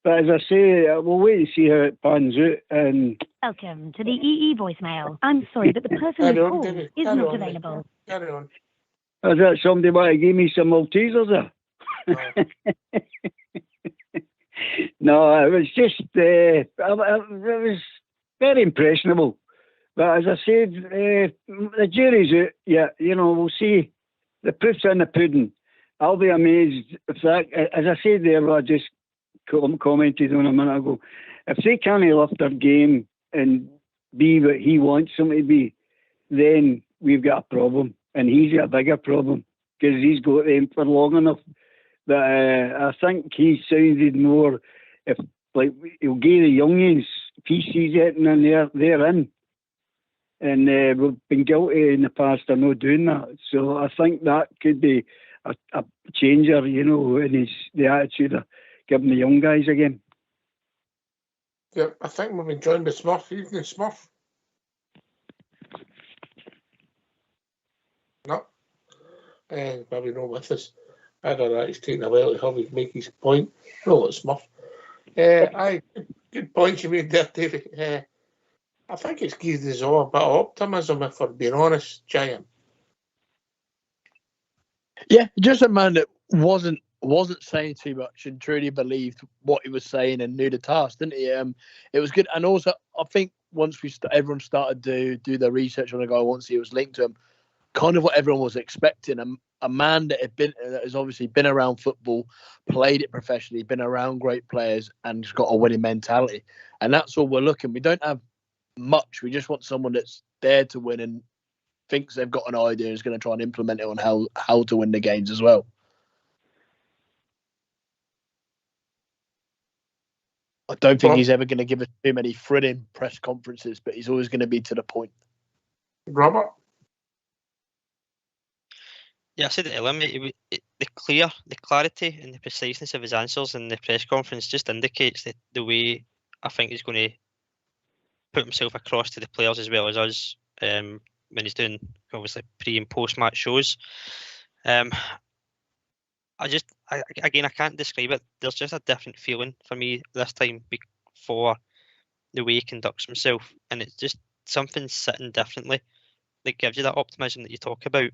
But as I say, we'll wait and see how it pans out. And Welcome to the EE voicemail. I'm sorry, but the person you called is not available. Carry on. Is that somebody want to give me some Maltesers there? No, it was just, it was very impressionable. But as I said, the jury's out. Yeah, we'll see. The proof's in the pudding. I'll be amazed if that, as I said there, I just commented on a minute ago, if they can't lift their game and be what he wants them to be, then we've got a problem. And he's got a bigger problem because he's got them for long enough. But I think he sounded more, if like he'll give the youngins, if he sees it and then they're in. And we've been guilty in the past of not doing that. So I think that could be a changer, in the attitude of giving the young guys again. Yeah, I think we've been joined by Smurf. Evening, Smurf. No. Maybe not with us. I don't know, he's taking a while to have him make his point. No, it's Smurf. Good point you made there, David. I think it's given us all a bit of optimism, if we're being honest, Giant. Yeah, just a man that wasn't saying too much and truly believed what he was saying and knew the task, didn't he? It was good, and also I think once everyone started to do their research on the guy, once he was linked to him, kind of what everyone was expecting. A man that has obviously been around football, played it professionally, been around great players, and has got a winning mentality, and that's all we're looking. We don't have much. We just want someone that's there to win and thinks they've got an idea and is going to try and implement it on how to win the games as well. I don't think he's ever going to give us too many thrilling press conferences, but he's always going to be to the point. Robert? Yeah, I said it earlier, the clarity and the preciseness of his answers in the press conference just indicates that the way I think he's going to put himself across to the players as well as us when he's doing obviously pre and post match shows. I can't describe it. There's just a different feeling for me this time for the way he conducts himself, and it's just something sitting differently that gives you that optimism that you talk about.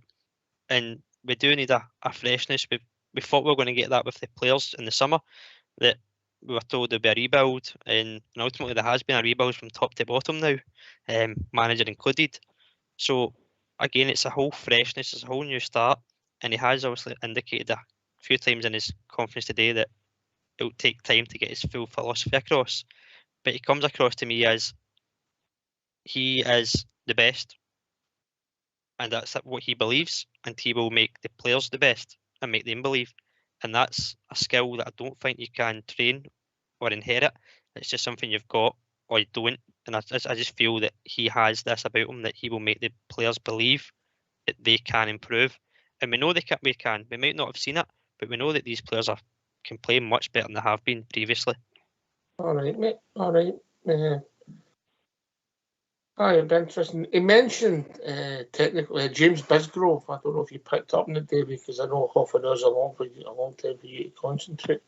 And we do need a freshness. We thought we were going to get that with the players in the summer, that we were told there'd be a rebuild, and ultimately there has been a rebuild from top to bottom now, manager included. So again, it's a whole freshness, it's a whole new start, and he has obviously indicated a few times in his conference today that it will take time to get his full philosophy across. But he comes across to me as he is the best, and that's what he believes, and he will make the players the best and make them believe. And that's a skill that I don't think you can train or inherit. It's just something you've got or you don't. And I just feel that he has this about him, that he will make the players believe that they can improve. And we know we can. We might not have seen it, but we know that these players can play much better than they have been previously. All right, mate. All right. It'd be interesting. He mentioned technically James Bisgrove. I don't know if you picked up on it, Davey, because I know half an hour's a long time for you to concentrate.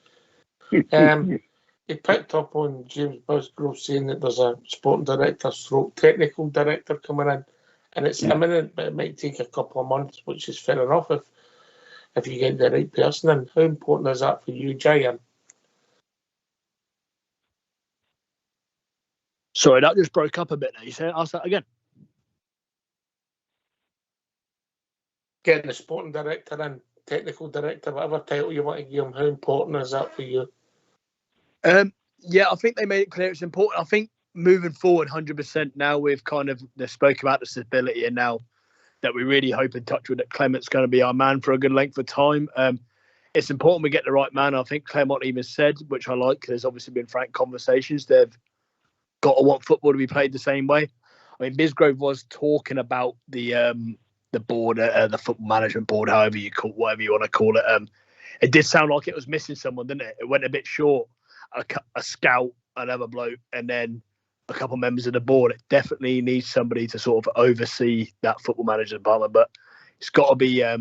He picked up on James Bisgrove saying that there's a sporting director / technical director coming in, and it's imminent, but it might take a couple of months, which is fair enough if you get the right person in. How important is that for you, Giant? Sorry, that just broke up a bit. You said, ask that again. Getting the sporting director in, technical director, whatever title you want to give him, how important is that for you? Yeah, I think they made it clear it's important. I think moving forward, 100% now we've kind of spoke about the stability, and now that we really hope and touch with that Clement's going to be our man for a good length of time. It's important we get the right man. I think Clement even said, which I like, there's obviously been frank conversations. They've got to want football to be played the same way. I mean, Bisgrove was talking about the board, the football management board, whatever you want to call it. It did sound like it was missing someone, didn't it? It went a bit short. A scout another bloke, and then a couple of members of the board. It definitely needs somebody to sort of oversee that football manager department. But it's got to be. I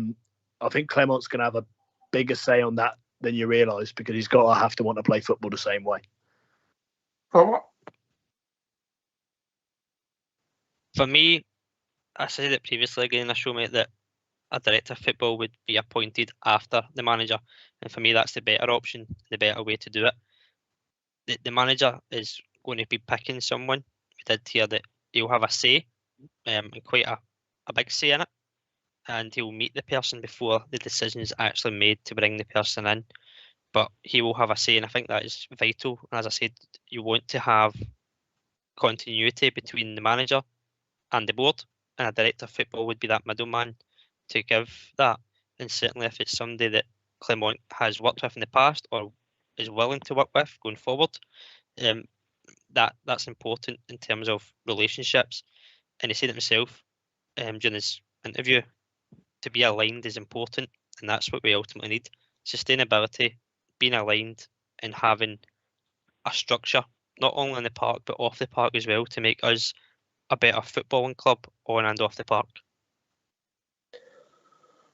think Clement's going to have a bigger say on that than you realise, because he's got to have to want to play football the same way. For me, I said it previously again in the show, mate, that a director of football would be appointed after the manager, and for me that's the better option, the better way to do it. The manager is going to be picking someone. We did hear that he'll have a say, and quite a big say in it, and he'll meet the person before the decision is actually made to bring the person in, but he will have a say, and I think that is vital. And as I said, you want to have continuity between the manager and the board, and a director of football would be that middleman to give that. And certainly if it's somebody that Clement has worked with in the past or is willing to work with going forward, that's important in terms of relationships. And he said it himself during his interview, to be aligned is important, and that's what we ultimately need. Sustainability, being aligned, and having a structure, not only in the park but off the park as well, to make us a better footballing club on and off the park.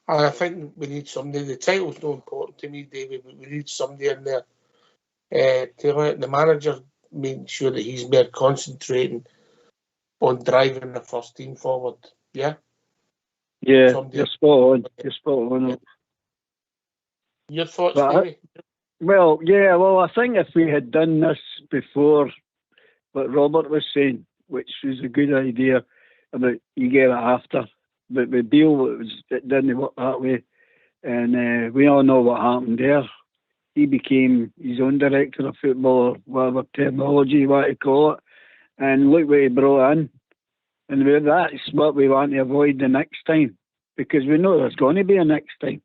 I think we need somebody. The title's not important to me, David, but we need somebody in there to let the manager make sure that he's more concentrating on driving the first team forward. Yeah? Yeah, Somebody. you're spot on. You're spot on. Your thoughts, But David? Well, I think if we had done this before, what Robert was saying, which was a good idea, about you get it after. But with Beale, it didn't work that way. And we all know what happened there. He became his own director of football, or whatever terminology you want to call it. And look what he brought in. And that's what we want to avoid the next time, because we know there's going to be a next time.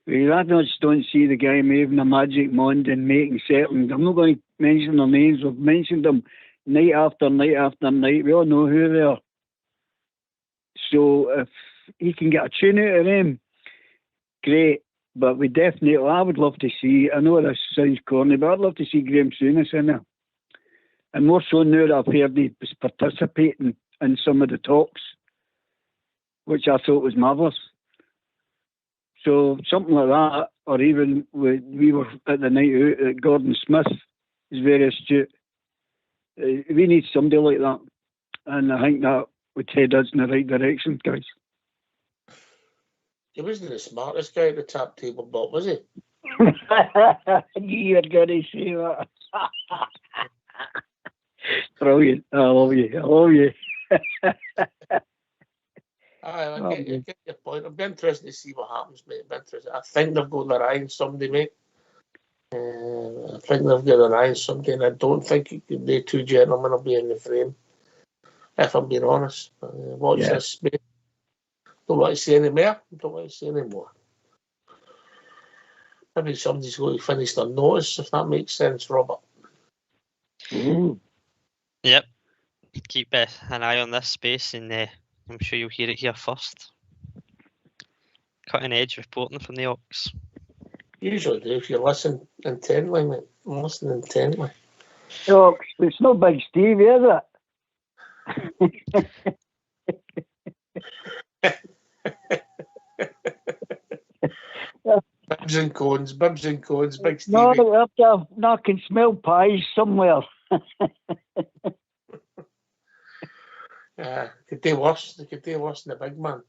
I just don't see the guy waving a magic wand and making certain. I'm not going to mention their names. We've mentioned them night after night after night. We all know who they are. So if he can get a tune out of them, great. But we definitely, I would love to see, I know this sounds corny, but I'd love to see Graham Souness in there. And more so now that I've heard he was participating in some of the talks, which I thought was marvellous. So something like that, or even we were at the night out, Gordon Smith is very astute. We need somebody like that. And I think that would head us in the right direction, guys. He wasn't the smartest guy at the top table, but was he? You're going to say that. Brilliant. I love you. I get your point. I'll be interested to see what happens, mate. I think they've got their eye on somebody, mate. I think they've got their eye on somebody, and I don't think the two gentlemen will be in the frame, if I'm being honest. Watch this, mate. Don't want to say any more. Maybe somebody's going to finish their notice, if that makes sense, Robert. Yep. Keep an eye on this space, and I'm sure you'll hear it here first. Cutting edge reporting from the Ox. Usually do, if you listen intently, mate. Listen intently. Ox, it's not Big Stevie, is it? Bibs and cones, Big Stevie. No, I can smell pies somewhere. Could do worse. They could do worse than the big man.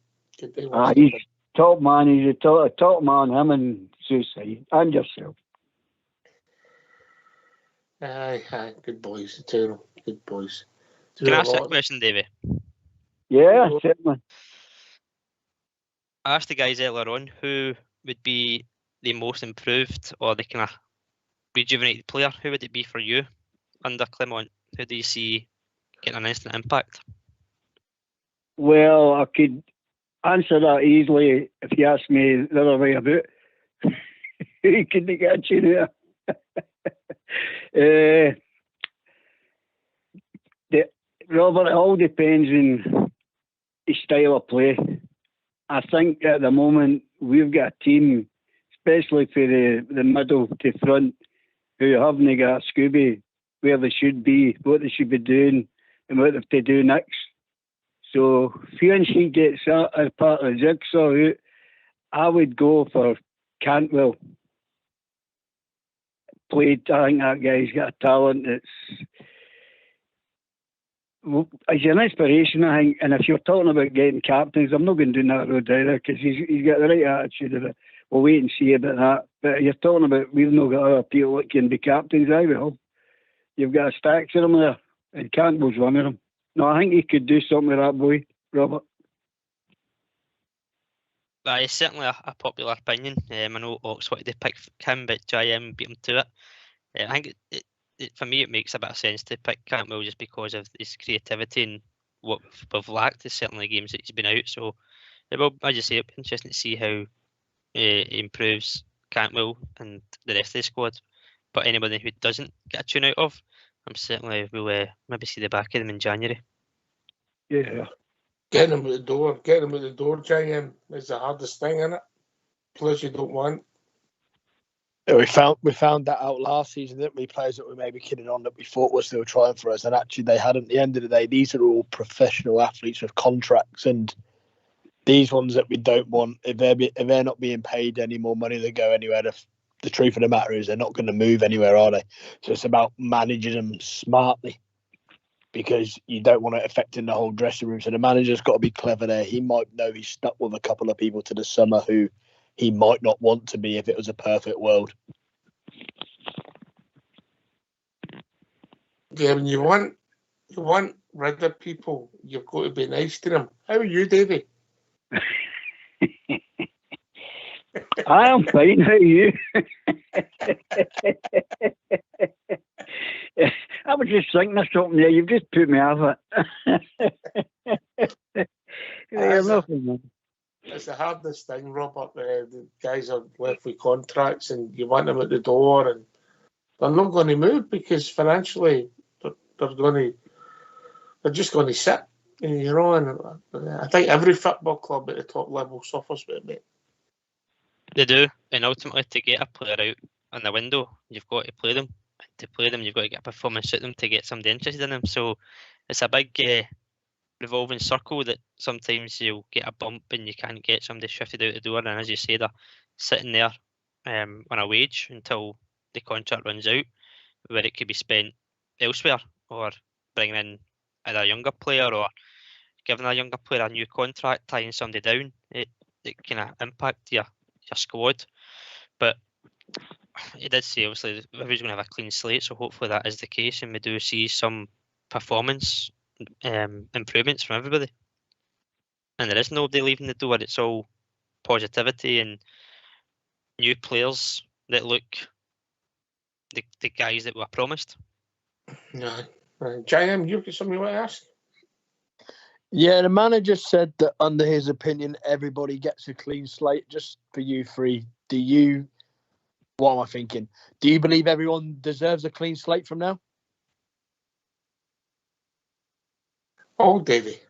He's top man. He's a top man. Him and Suicide and yourself. Aye, good boys, the two of them. Good boys. Can I ask a question, Davey? Yeah, certainly. I asked the guys earlier on who would be the most improved or the kind of rejuvenated player. Who would it be for you under Clement? Who do you see getting an instant impact? Well, I could answer that easily if you ask me the other way about. Who could they get you there? Robert, it all depends on his style of play. I think at the moment we've got a team, especially for the middle to front, who haven't got Scooby where they should be, what they should be doing, and what they have to do next. So, if she gets that as part of the jigsaw out, I would go for Cantwell. Played, I think that guy's got a talent he's an inspiration, I think. And if you're talking about getting captains, I'm not going to do that road either, because he's got the right attitude of it. We'll wait and see about that. But you're talking about, we've not got other people that can be captains either. You've got a stacks of them there, and Campbell's one of them. No, I think he could do something with that boy, Robert. That is certainly a popular opinion. I know Ox wanted to pick him, but JM beat him to it. I think for me it makes a bit of sense to pick Cantwell just because of his creativity and what we've lacked is certainly games that he's been out. So, well, as you say, it'll be interesting to see how he improves Cantwell and the rest of the squad. But anybody who doesn't get a tune out of, I'm certainly will maybe see the back of them in January. Yeah. Getting him at the door, JM, is the hardest thing, isn't it? Players you don't want. Yeah, we found that out last season, didn't we? Players that we maybe kidding on that we thought were still trying for us, and actually they hadn't. At the end of the day, these are all professional athletes with contracts, and these ones that we don't want, if they're not being paid any more money to go anywhere, the truth of the matter is they're not going to move anywhere, are they? So it's about managing them smartly, because you don't want it affecting the whole dressing room. So the manager's got to be clever there. He might know he's stuck with a couple of people to the summer who he might not want to be if it was a perfect world. Yeah, when you want rid of people, you've got to be nice to them. How are you, Davey? I am fine. How are you? I was just thinking of something there. You've just put me off it. It's the hardest thing, Robert. The guys are left with contracts and you want them at the door and they're not going to move because financially they're just going to sit. And I think every football club at the top level suffers with it, mate. They do, and ultimately to get a player out on the window, you've got to play them. And to play them, you've got to get a performance out them to get somebody interested in them. So it's a big revolving circle that sometimes you'll get a bump and you can't get somebody shifted out the door. And as you say, they're sitting there on a wage until the contract runs out, where it could be spent elsewhere or bringing in either a younger player or giving a younger player a new contract, tying somebody down. It can impact your squad. But it did say obviously everybody's going to have a clean slate, so hopefully that is the case and we do see some performance improvements from everybody. And there is nobody leaving the door. It's all positivity and new players that look the guys that were promised. No. JM, you've got something you want to ask? Yeah, the manager said that under his opinion, everybody gets a clean slate. Just for you three, what am I thinking? Do you believe everyone deserves a clean slate from now? Oh, Davey.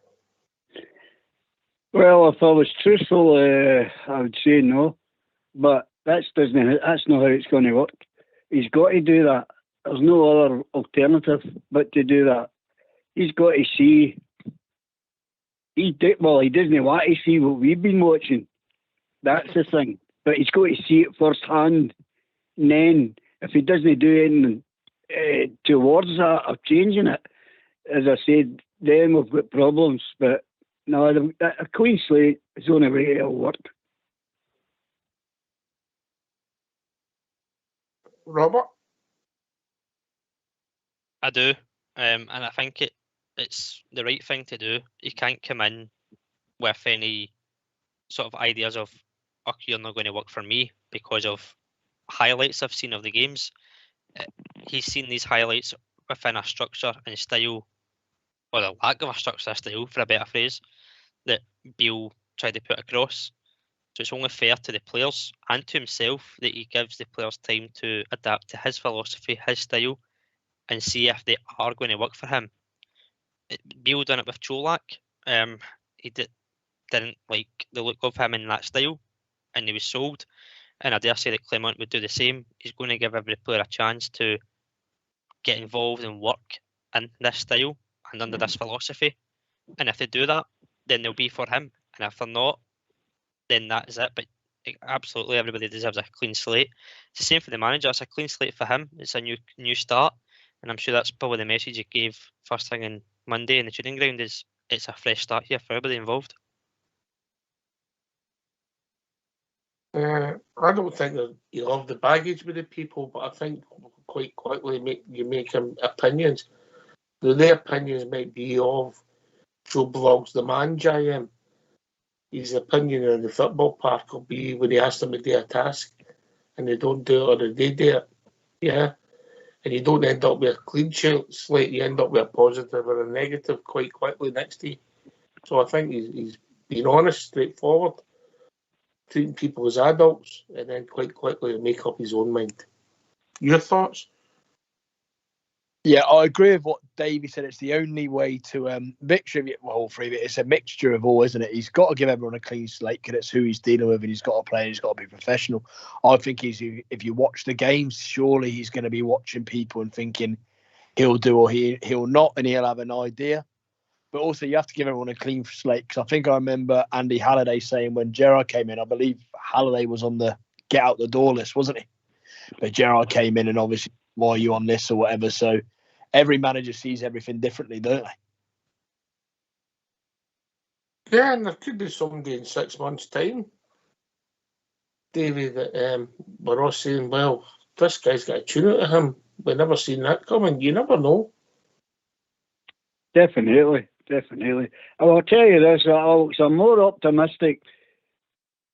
Well, if I was truthful, I would say no. But that's not how it's going to work. He's got to do that. There's no other alternative but to do that. He's got to see. He doesn't want to see what we've been watching. That's the thing. But he's got to see it firsthand. And then, if he doesn't do anything towards that or changing it, as I said, then we've got problems. But no, a clean slate is the only way it'll work. Robert? I do, and I think it's the right thing to do. You can't come in with any sort of ideas of, okay, you're not going to work for me because of highlights I've seen of the games. He's seen these highlights within a structure and style, or the lack of a structure style, for a better phrase, that Beale tried to put across. So it's only fair to the players and to himself that he gives the players time to adapt to his philosophy, his style, and see if they are going to work for him. Beale done it with Cholak. He didn't like the look of him in that style, and he was sold. And I dare say that Clement would do the same. He's going to give every player a chance to get involved and work in this style and under this philosophy. And if they do that, then they'll be for him. And if they're not, then that is it. But absolutely, everybody deserves a clean slate. It's the same for the manager. It's a clean slate for him. It's a new start. And I'm sure that's probably the message he gave first thing on Monday in the training ground is it's a fresh start here for everybody involved. I don't think that you have the baggage with the people, but I think quite quickly you make opinions. Their opinions might be of Joe Blogg's the man, JM. His opinion on the football park will be when he asks them to do a task and they don't do it or they do it. Yeah. And you don't end up with a clean slate, you end up with a positive or a negative quite quickly next to you. So I think he's being honest, straightforward, treating people as adults, and then quite quickly make up his own mind. Your thoughts? Yeah, I agree with what Davey said. It's the only way to mixture of it. Well, all three of it. It's a mixture of all, isn't it? He's got to give everyone a clean slate because it's who he's dealing with, and he's got to play. And he's got to be professional. I think if you watch the games, surely he's going to be watching people and thinking he'll do or he'll not, and he'll have an idea. But also, you have to give everyone a clean slate because I think I remember Andy Halliday saying when Gerrard came in, I believe Halliday was on the get out the door list, wasn't he? But Gerrard came in and obviously, why are you on this or whatever? So every manager sees everything differently, don't they? Yeah, and there could be somebody in 6 months' time, Davey, that we're all saying, well, this guy's got a tune out of him. We never seen that coming. You never know. Definitely. I'll tell you this, Alex, I'm more optimistic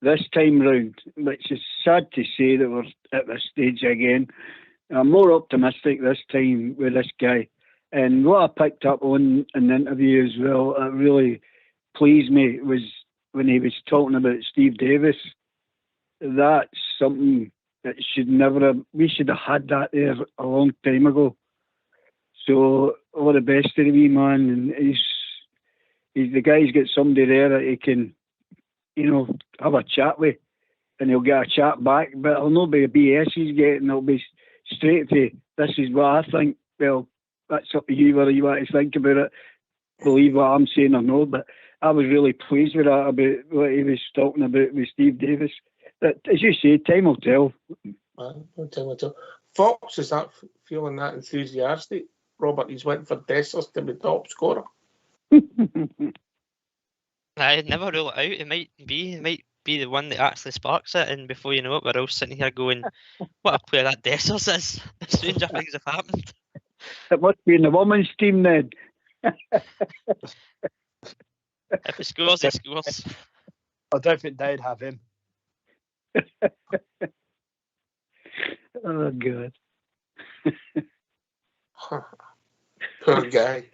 this time round, which is sad to say that we're at this stage again. I'm more optimistic this time with this guy. And what I picked up on in the interview as well, it really pleased me, was when he was talking about Steve Davis. That's something that we should have had that there a long time ago. So all the best to the wee man, and he's the guy's got somebody there that he can, have a chat with, and he'll get a chat back. But it'll not be a BS he's getting. It'll be straight to, this is what I think. Well, that's up to you whether you want to think about it, believe what I'm saying or not. But I was really pleased with that, about what he was talking about with Steve Davis. But as you say, time will tell. Time will tell. Fox is not feeling that enthusiastic. Robert, he's went for Dessers to be top scorer. I'd never rule it out. It might be the one that actually sparks it, and before you know it, we're all sitting here going, "What a player that Dessers is!" Stranger things have happened. It must be in the women's team then. If it scores, it scores. I don't think they'd have him. Oh, God. Poor guy.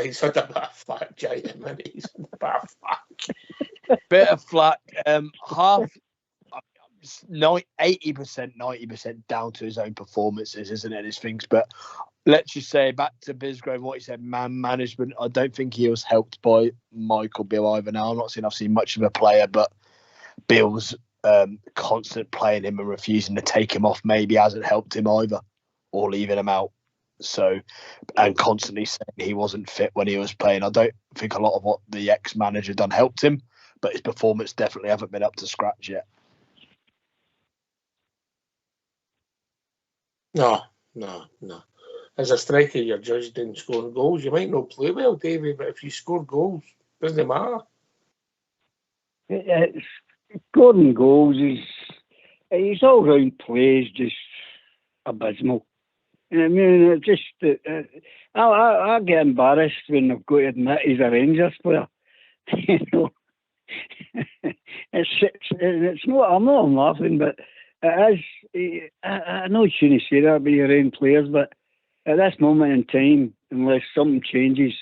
He's had a bit of flack, Giant, and he's had a bit of flack. Bit of flack. Half, 90% down to his own performances, isn't it? His things, but let's just say back to Bisgrove, what he said, man management. I don't think he was helped by Michael Bill either. Now, I'm not saying I've seen much of a player, but Bill's constant playing him and refusing to take him off maybe hasn't helped him either, or leaving him out. So, and constantly saying he wasn't fit when he was playing. I don't think a lot of what the ex-manager done helped him, but his performance definitely haven't been up to scratch yet. No. As a striker, you're judged in scoring goals. You might not play well, Davey, but if you score goals, it doesn't matter. Scoring goals his all-round play is just abysmal. I mean, it's just I get embarrassed when I've got to admit he's a Rangers player. It's not. I'm laughing, but it is. I know you shouldn't say that about your own players, but at this moment in time, unless something changes,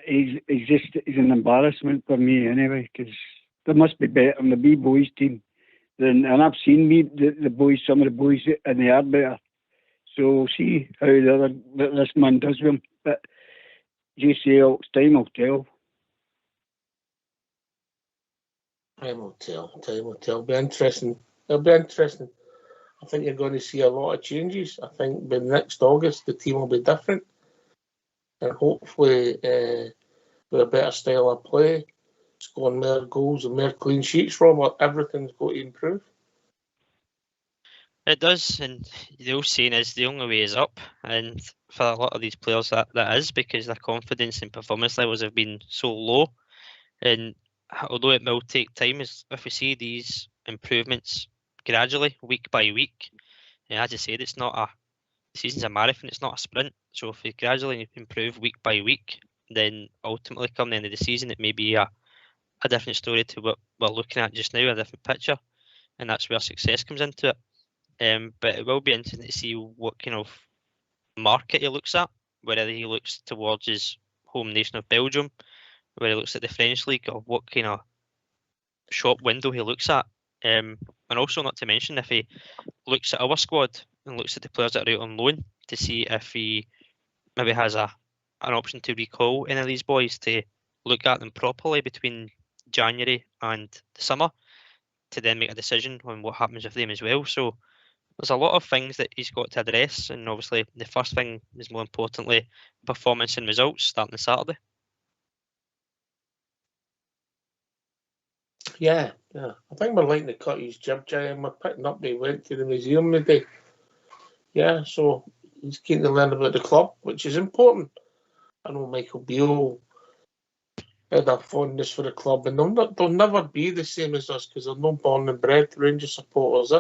he's an embarrassment for me anyway. Because there must be better in the B boys team and I've seen the boys, some of the boys, and they are better. So we'll see how this man does with him. But JCL, time will tell. Time will tell. It'll be interesting. I think you're going to see a lot of changes. I think by next August the team will be different, and hopefully with a better style of play, scoring more goals and more clean sheets, Robert, everything's going to improve. It does, and the old saying is the only way is up, and for a lot of these players that is, because their confidence and performance levels have been so low. And although it will take time, if we see these improvements gradually, week by week, and as I said, the season's a marathon, it's not a sprint. So if we gradually improve week by week, then ultimately come the end of the season, it may be a different story to what we're looking at just now, a different picture, and that's where success comes into it. But it will be interesting to see what kind of market he looks at, whether he looks towards his home nation of Belgium, whether he looks at the French league, or what kind of shop window he looks at. And also, not to mention, if he looks at our squad and looks at the players that are out on loan, to see if he maybe has an option to recall any of these boys, to look at them properly between January and the summer, to then make a decision on what happens with them as well. So there's a lot of things that he's got to address, and obviously the first thing is, more importantly, performance and results starting Saturday. Yeah. I think we're liking to cut his jib, Jay, and we're picking up that he went to the museum today. Yeah, so he's keen to learn about the club, which is important. I know Michael Beale had a fondness for the club, and they'll never be the same as us because they're not born and bred Rangers supporters,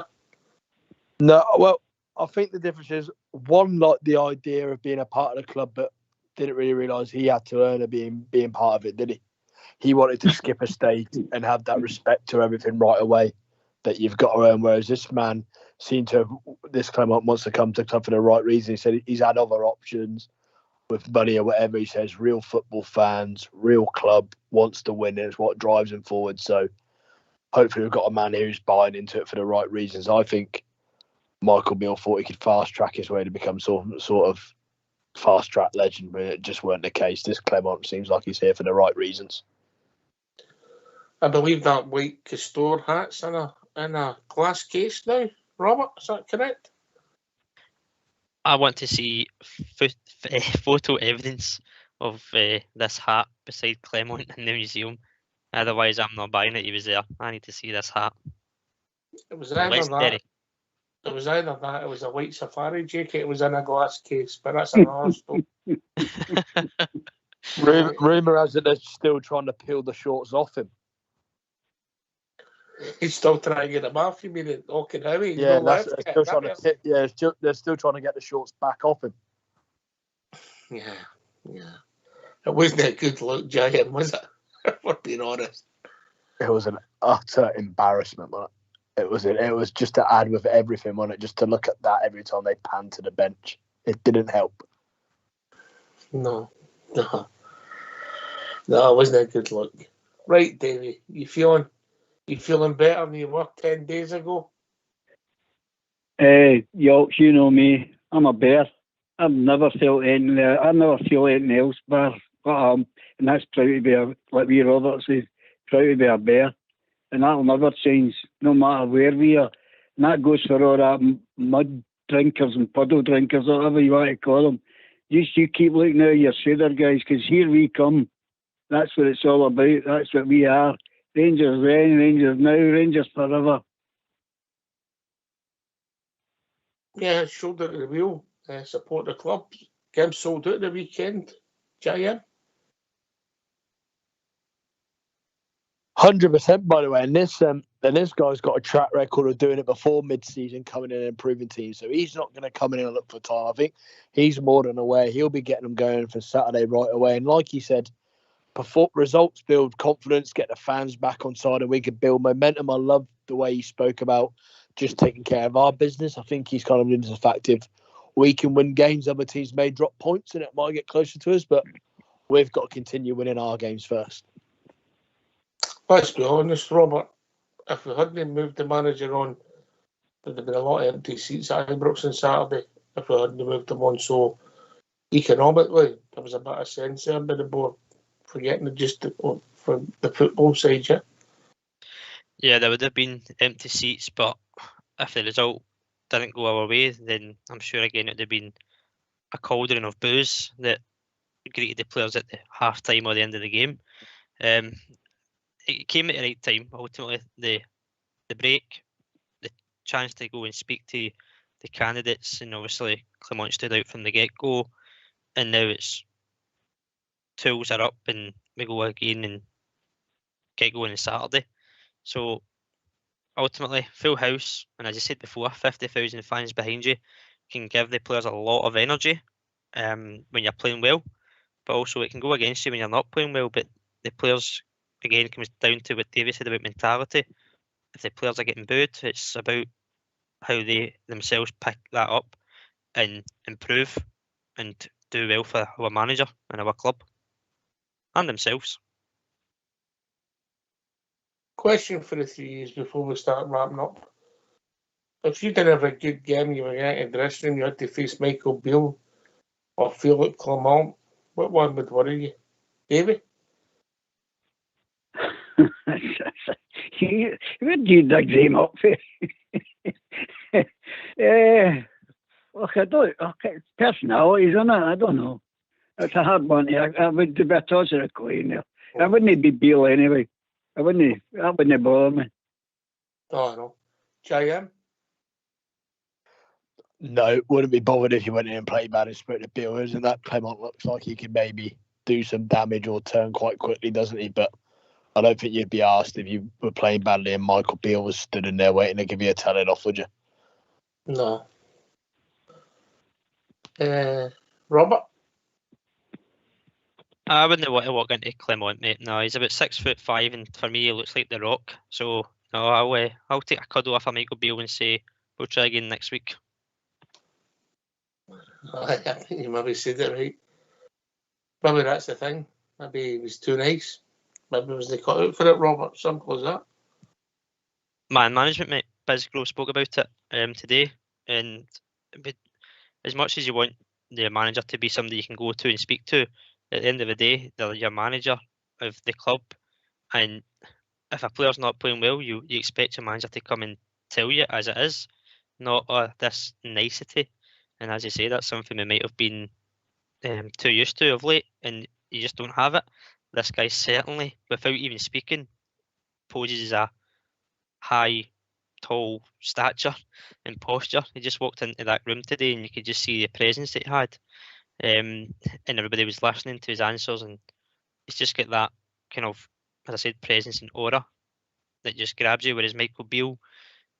No, well, I think the difference is, one, like the idea of being a part of the club, but didn't really realise he had to earn being part of it, did he? He wanted to skip a stage and have that respect to everything right away that you've got to earn, whereas this man seemed to have, this Clement wants to come to club for the right reason. He said he's had other options with money or whatever. He says real football fans, real club, wants to win, and it's what drives him forward. So hopefully we've got a man who's buying into it for the right reasons. I think Michael Beale thought he could fast track his way to become sort of fast track legend, but it just weren't the case. This Clement seems like he's here for the right reasons. I believe that white Castor hat's in a glass case now, Robert, is that correct? I want to see photo evidence of this hat beside Clement in the museum. Otherwise, I'm not buying it. He was there. I need to see this hat. It was either that. It was either that. It was a white safari jacket. It was in a glass case, but that's another story. Rumour has it they're still trying to peel the shorts off him. He's still trying to get them off. You mean Oaken Howie? Yeah, they're still trying to. They're still trying to get the shorts back off him. Yeah. It wasn't a good look, Giant, was it? For being honest, it was an utter embarrassment, wasn't it? It was just to add with everything, wasn't it? Just to look at that every time they panned to the bench, it didn't help. No, it wasn't a good look. Right, Davey, you feeling better than you were 10 days ago? Yolks, you know me. I'm a bear. I've never felt anything. I never feel anything else, bar. And that's proud to be like wee Robert says, proud to be a bear. And that'll never change, no matter where we are. And that goes for all that mud drinkers and puddle drinkers, or whatever you want to call them. You keep looking at your shoulder, guys, because here we come. That's what it's all about. That's what we are. Rangers then, Rangers now, Rangers forever. Yeah, shoulder to the wheel. Support the club. Gibbs sold out the weekend. Giant. 100%, by the way. And this guy's got a track record of doing it before mid-season, coming in and improving teams. So he's not going to come in and look for time. I think he's more than aware. He'll be getting them going for Saturday right away. And like he said, results build confidence, get the fans back on side, and we can build momentum. I love the way he spoke about just taking care of our business. I think he's kind of into the fact if we can win games, other teams may drop points and it might get closer to us, but we've got to continue winning our games first. Let's be honest, Robert. If we hadn't moved the manager on, there'd have been a lot of empty seats at Ibrox on Saturday. If we hadn't moved them on, so economically, there was a bit of sense there by the board for getting for the football side, yeah. Yeah, there would have been empty seats, but if the result didn't go our way, then I'm sure again it would have been a cauldron of boos that greeted the players at the half time or the end of the game. It came at the right time. Ultimately, the break, the chance to go and speak to the candidates, and obviously Clement stood out from the get-go, and now it's tools are up and we go again and get going on Saturday. So ultimately, full house, and as I said before, 50,000 fans behind you can give the players a lot of energy when you're playing well, but also it can go against you when you're not playing well. But the players, again, comes down to what David said about mentality. If the players are getting booed, it's about how they themselves pick that up and improve and do well for our manager and our club and themselves. Question for the 3 years before we start wrapping up. If you didn't have a good game, you were out in the dressing room, you had to face Michael Beale or Philip Clement, what one would worry you? Davey? Where do you dig them up for? Look, personalities, isn't it? I don't know. It's a hard one. I would be a toss of a coin there. I wouldn't be Beale anyway. That wouldn't bother me. Oh, no. JM? No, wouldn't be bothered if you went in and played bad and spoke to Beale. Isn't that Clement looks like he can maybe do some damage or turn quite quickly, doesn't he? But I don't think you'd be asked if you were playing badly and Michael Beale was stood in there waiting to give you a telling off, would you? No. Robert? I wouldn't want to walk into Clement, mate. No, he's about 6'5", and for me, he looks like the Rock. So no, I'll take a cuddle off of Michael Beale and say we'll try again next week. I think you maybe said it right. Maybe that's the thing. Maybe he was too nice. Maybe it was the cut out for it, Robert. Simple as that. Man management, mate. Backroom spoke about it today, and as much as you want the manager to be somebody you can go to and speak to, at the end of the day, they're your manager of the club, and if a player's not playing well, you expect your manager to come and tell you as it is, not this nicety. And as you say, that's something we might have been too used to of late, and you just don't have it. This guy certainly, without even speaking, poses as a high, tall stature and posture. He just walked into that room today and you could just see the presence that he had. And everybody was listening to his answers, and he's just got that kind of, as I said, presence and aura that just grabs you. Whereas Michael Beale,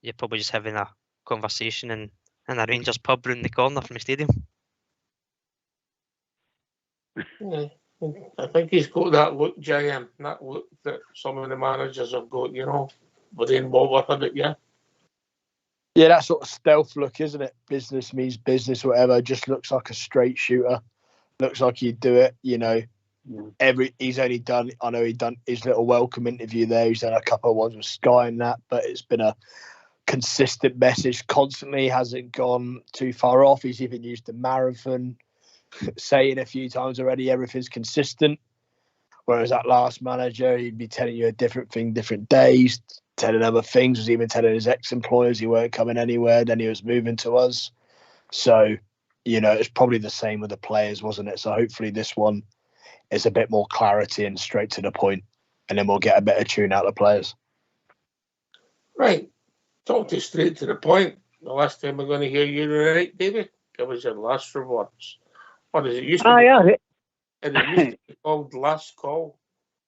you're probably just having a conversation in a Rangers pub round the corner from the stadium. Yeah. I think he's got that look, JM, that look that some of the managers have got, within what with it, yeah. Yeah, that sort of stealth look, isn't it? Business means business, whatever. Just looks like a straight shooter. Looks like he'd do it, He's only done, I know he'd done his little welcome interview there. He's done a couple of ones with Sky and that, but it's been a consistent message constantly. Hasn't gone too far off. He's even used the marathon, saying a few times already, everything's consistent. Whereas that last manager, he'd be telling you a different thing, different days, telling other things, was even telling his ex-employers he weren't coming anywhere, then he was moving to us. So, it's probably the same with the players, wasn't it? So hopefully this one is a bit more clarity and straight to the point, and then we'll get a better tune out of the players. Right. Talk to straight to the point. The last time we're going to hear you, right, David? Give us your last rewards. What does it used to be? Yeah. And it used to be called Last Call.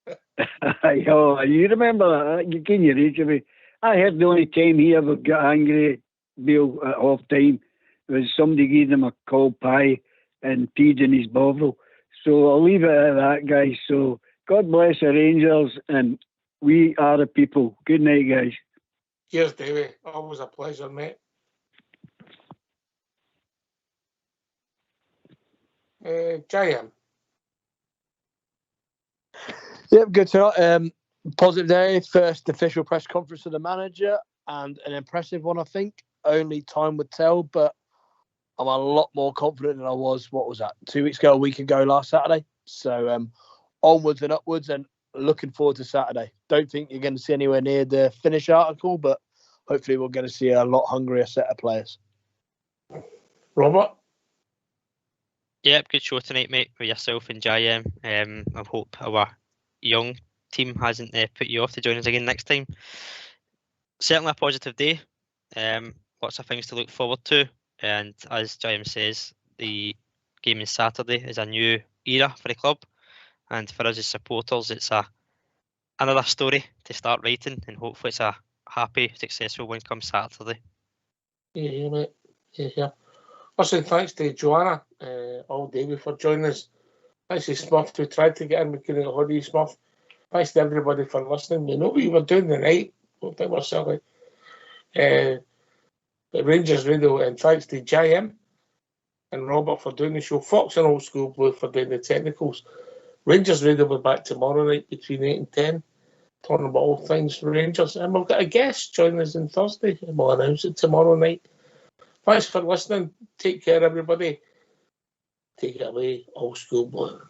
Oh, you remember that? You can your age of me. I heard the only time he ever got angry, Beale, at half time was somebody gave him a cold pie and peed in his bottle. So I'll leave it at that, guys. So God bless the Rangers, and we are the people. Good night, guys. Cheers, David. Always a pleasure, mate. JM. Yep, good to positive day. First official press conference of the manager, and an impressive one, I think. Only time would tell, but I'm a lot more confident than I was, 2 weeks ago, a week ago, last Saturday. So onwards and upwards, and looking forward to Saturday. Don't think you're going to see anywhere near the finish article, but hopefully we're going to see a lot hungrier set of players. Robert? Yep, good show tonight, mate, with yourself and JM. I hope our young team hasn't put you off to join us again next time. Certainly a positive day. Lots of things to look forward to. And as JM says, the game on Saturday is a new era for the club. And for us as supporters, it's another story to start writing. And hopefully it's a happy, successful one come Saturday. Yeah, mate. Yeah. Listen, thanks to Joanna all day for joining us. Thanks to Smurf. We tried to get in. We couldn't get hold of you, Smurf. Thanks to everybody for listening. We know what you were doing tonight. Don't think we're silly. But Rangers Radio, and thanks to JM and Robert for doing the show. Fox and Old School Blue for doing the technicals. Rangers Radio will be back tomorrow night between 8 and 10, talking about all things Rangers. And we've got a guest joining us on Thursday, and we'll announce it tomorrow night. Thanks for listening. Take care, everybody. Take it away, Old School Blue.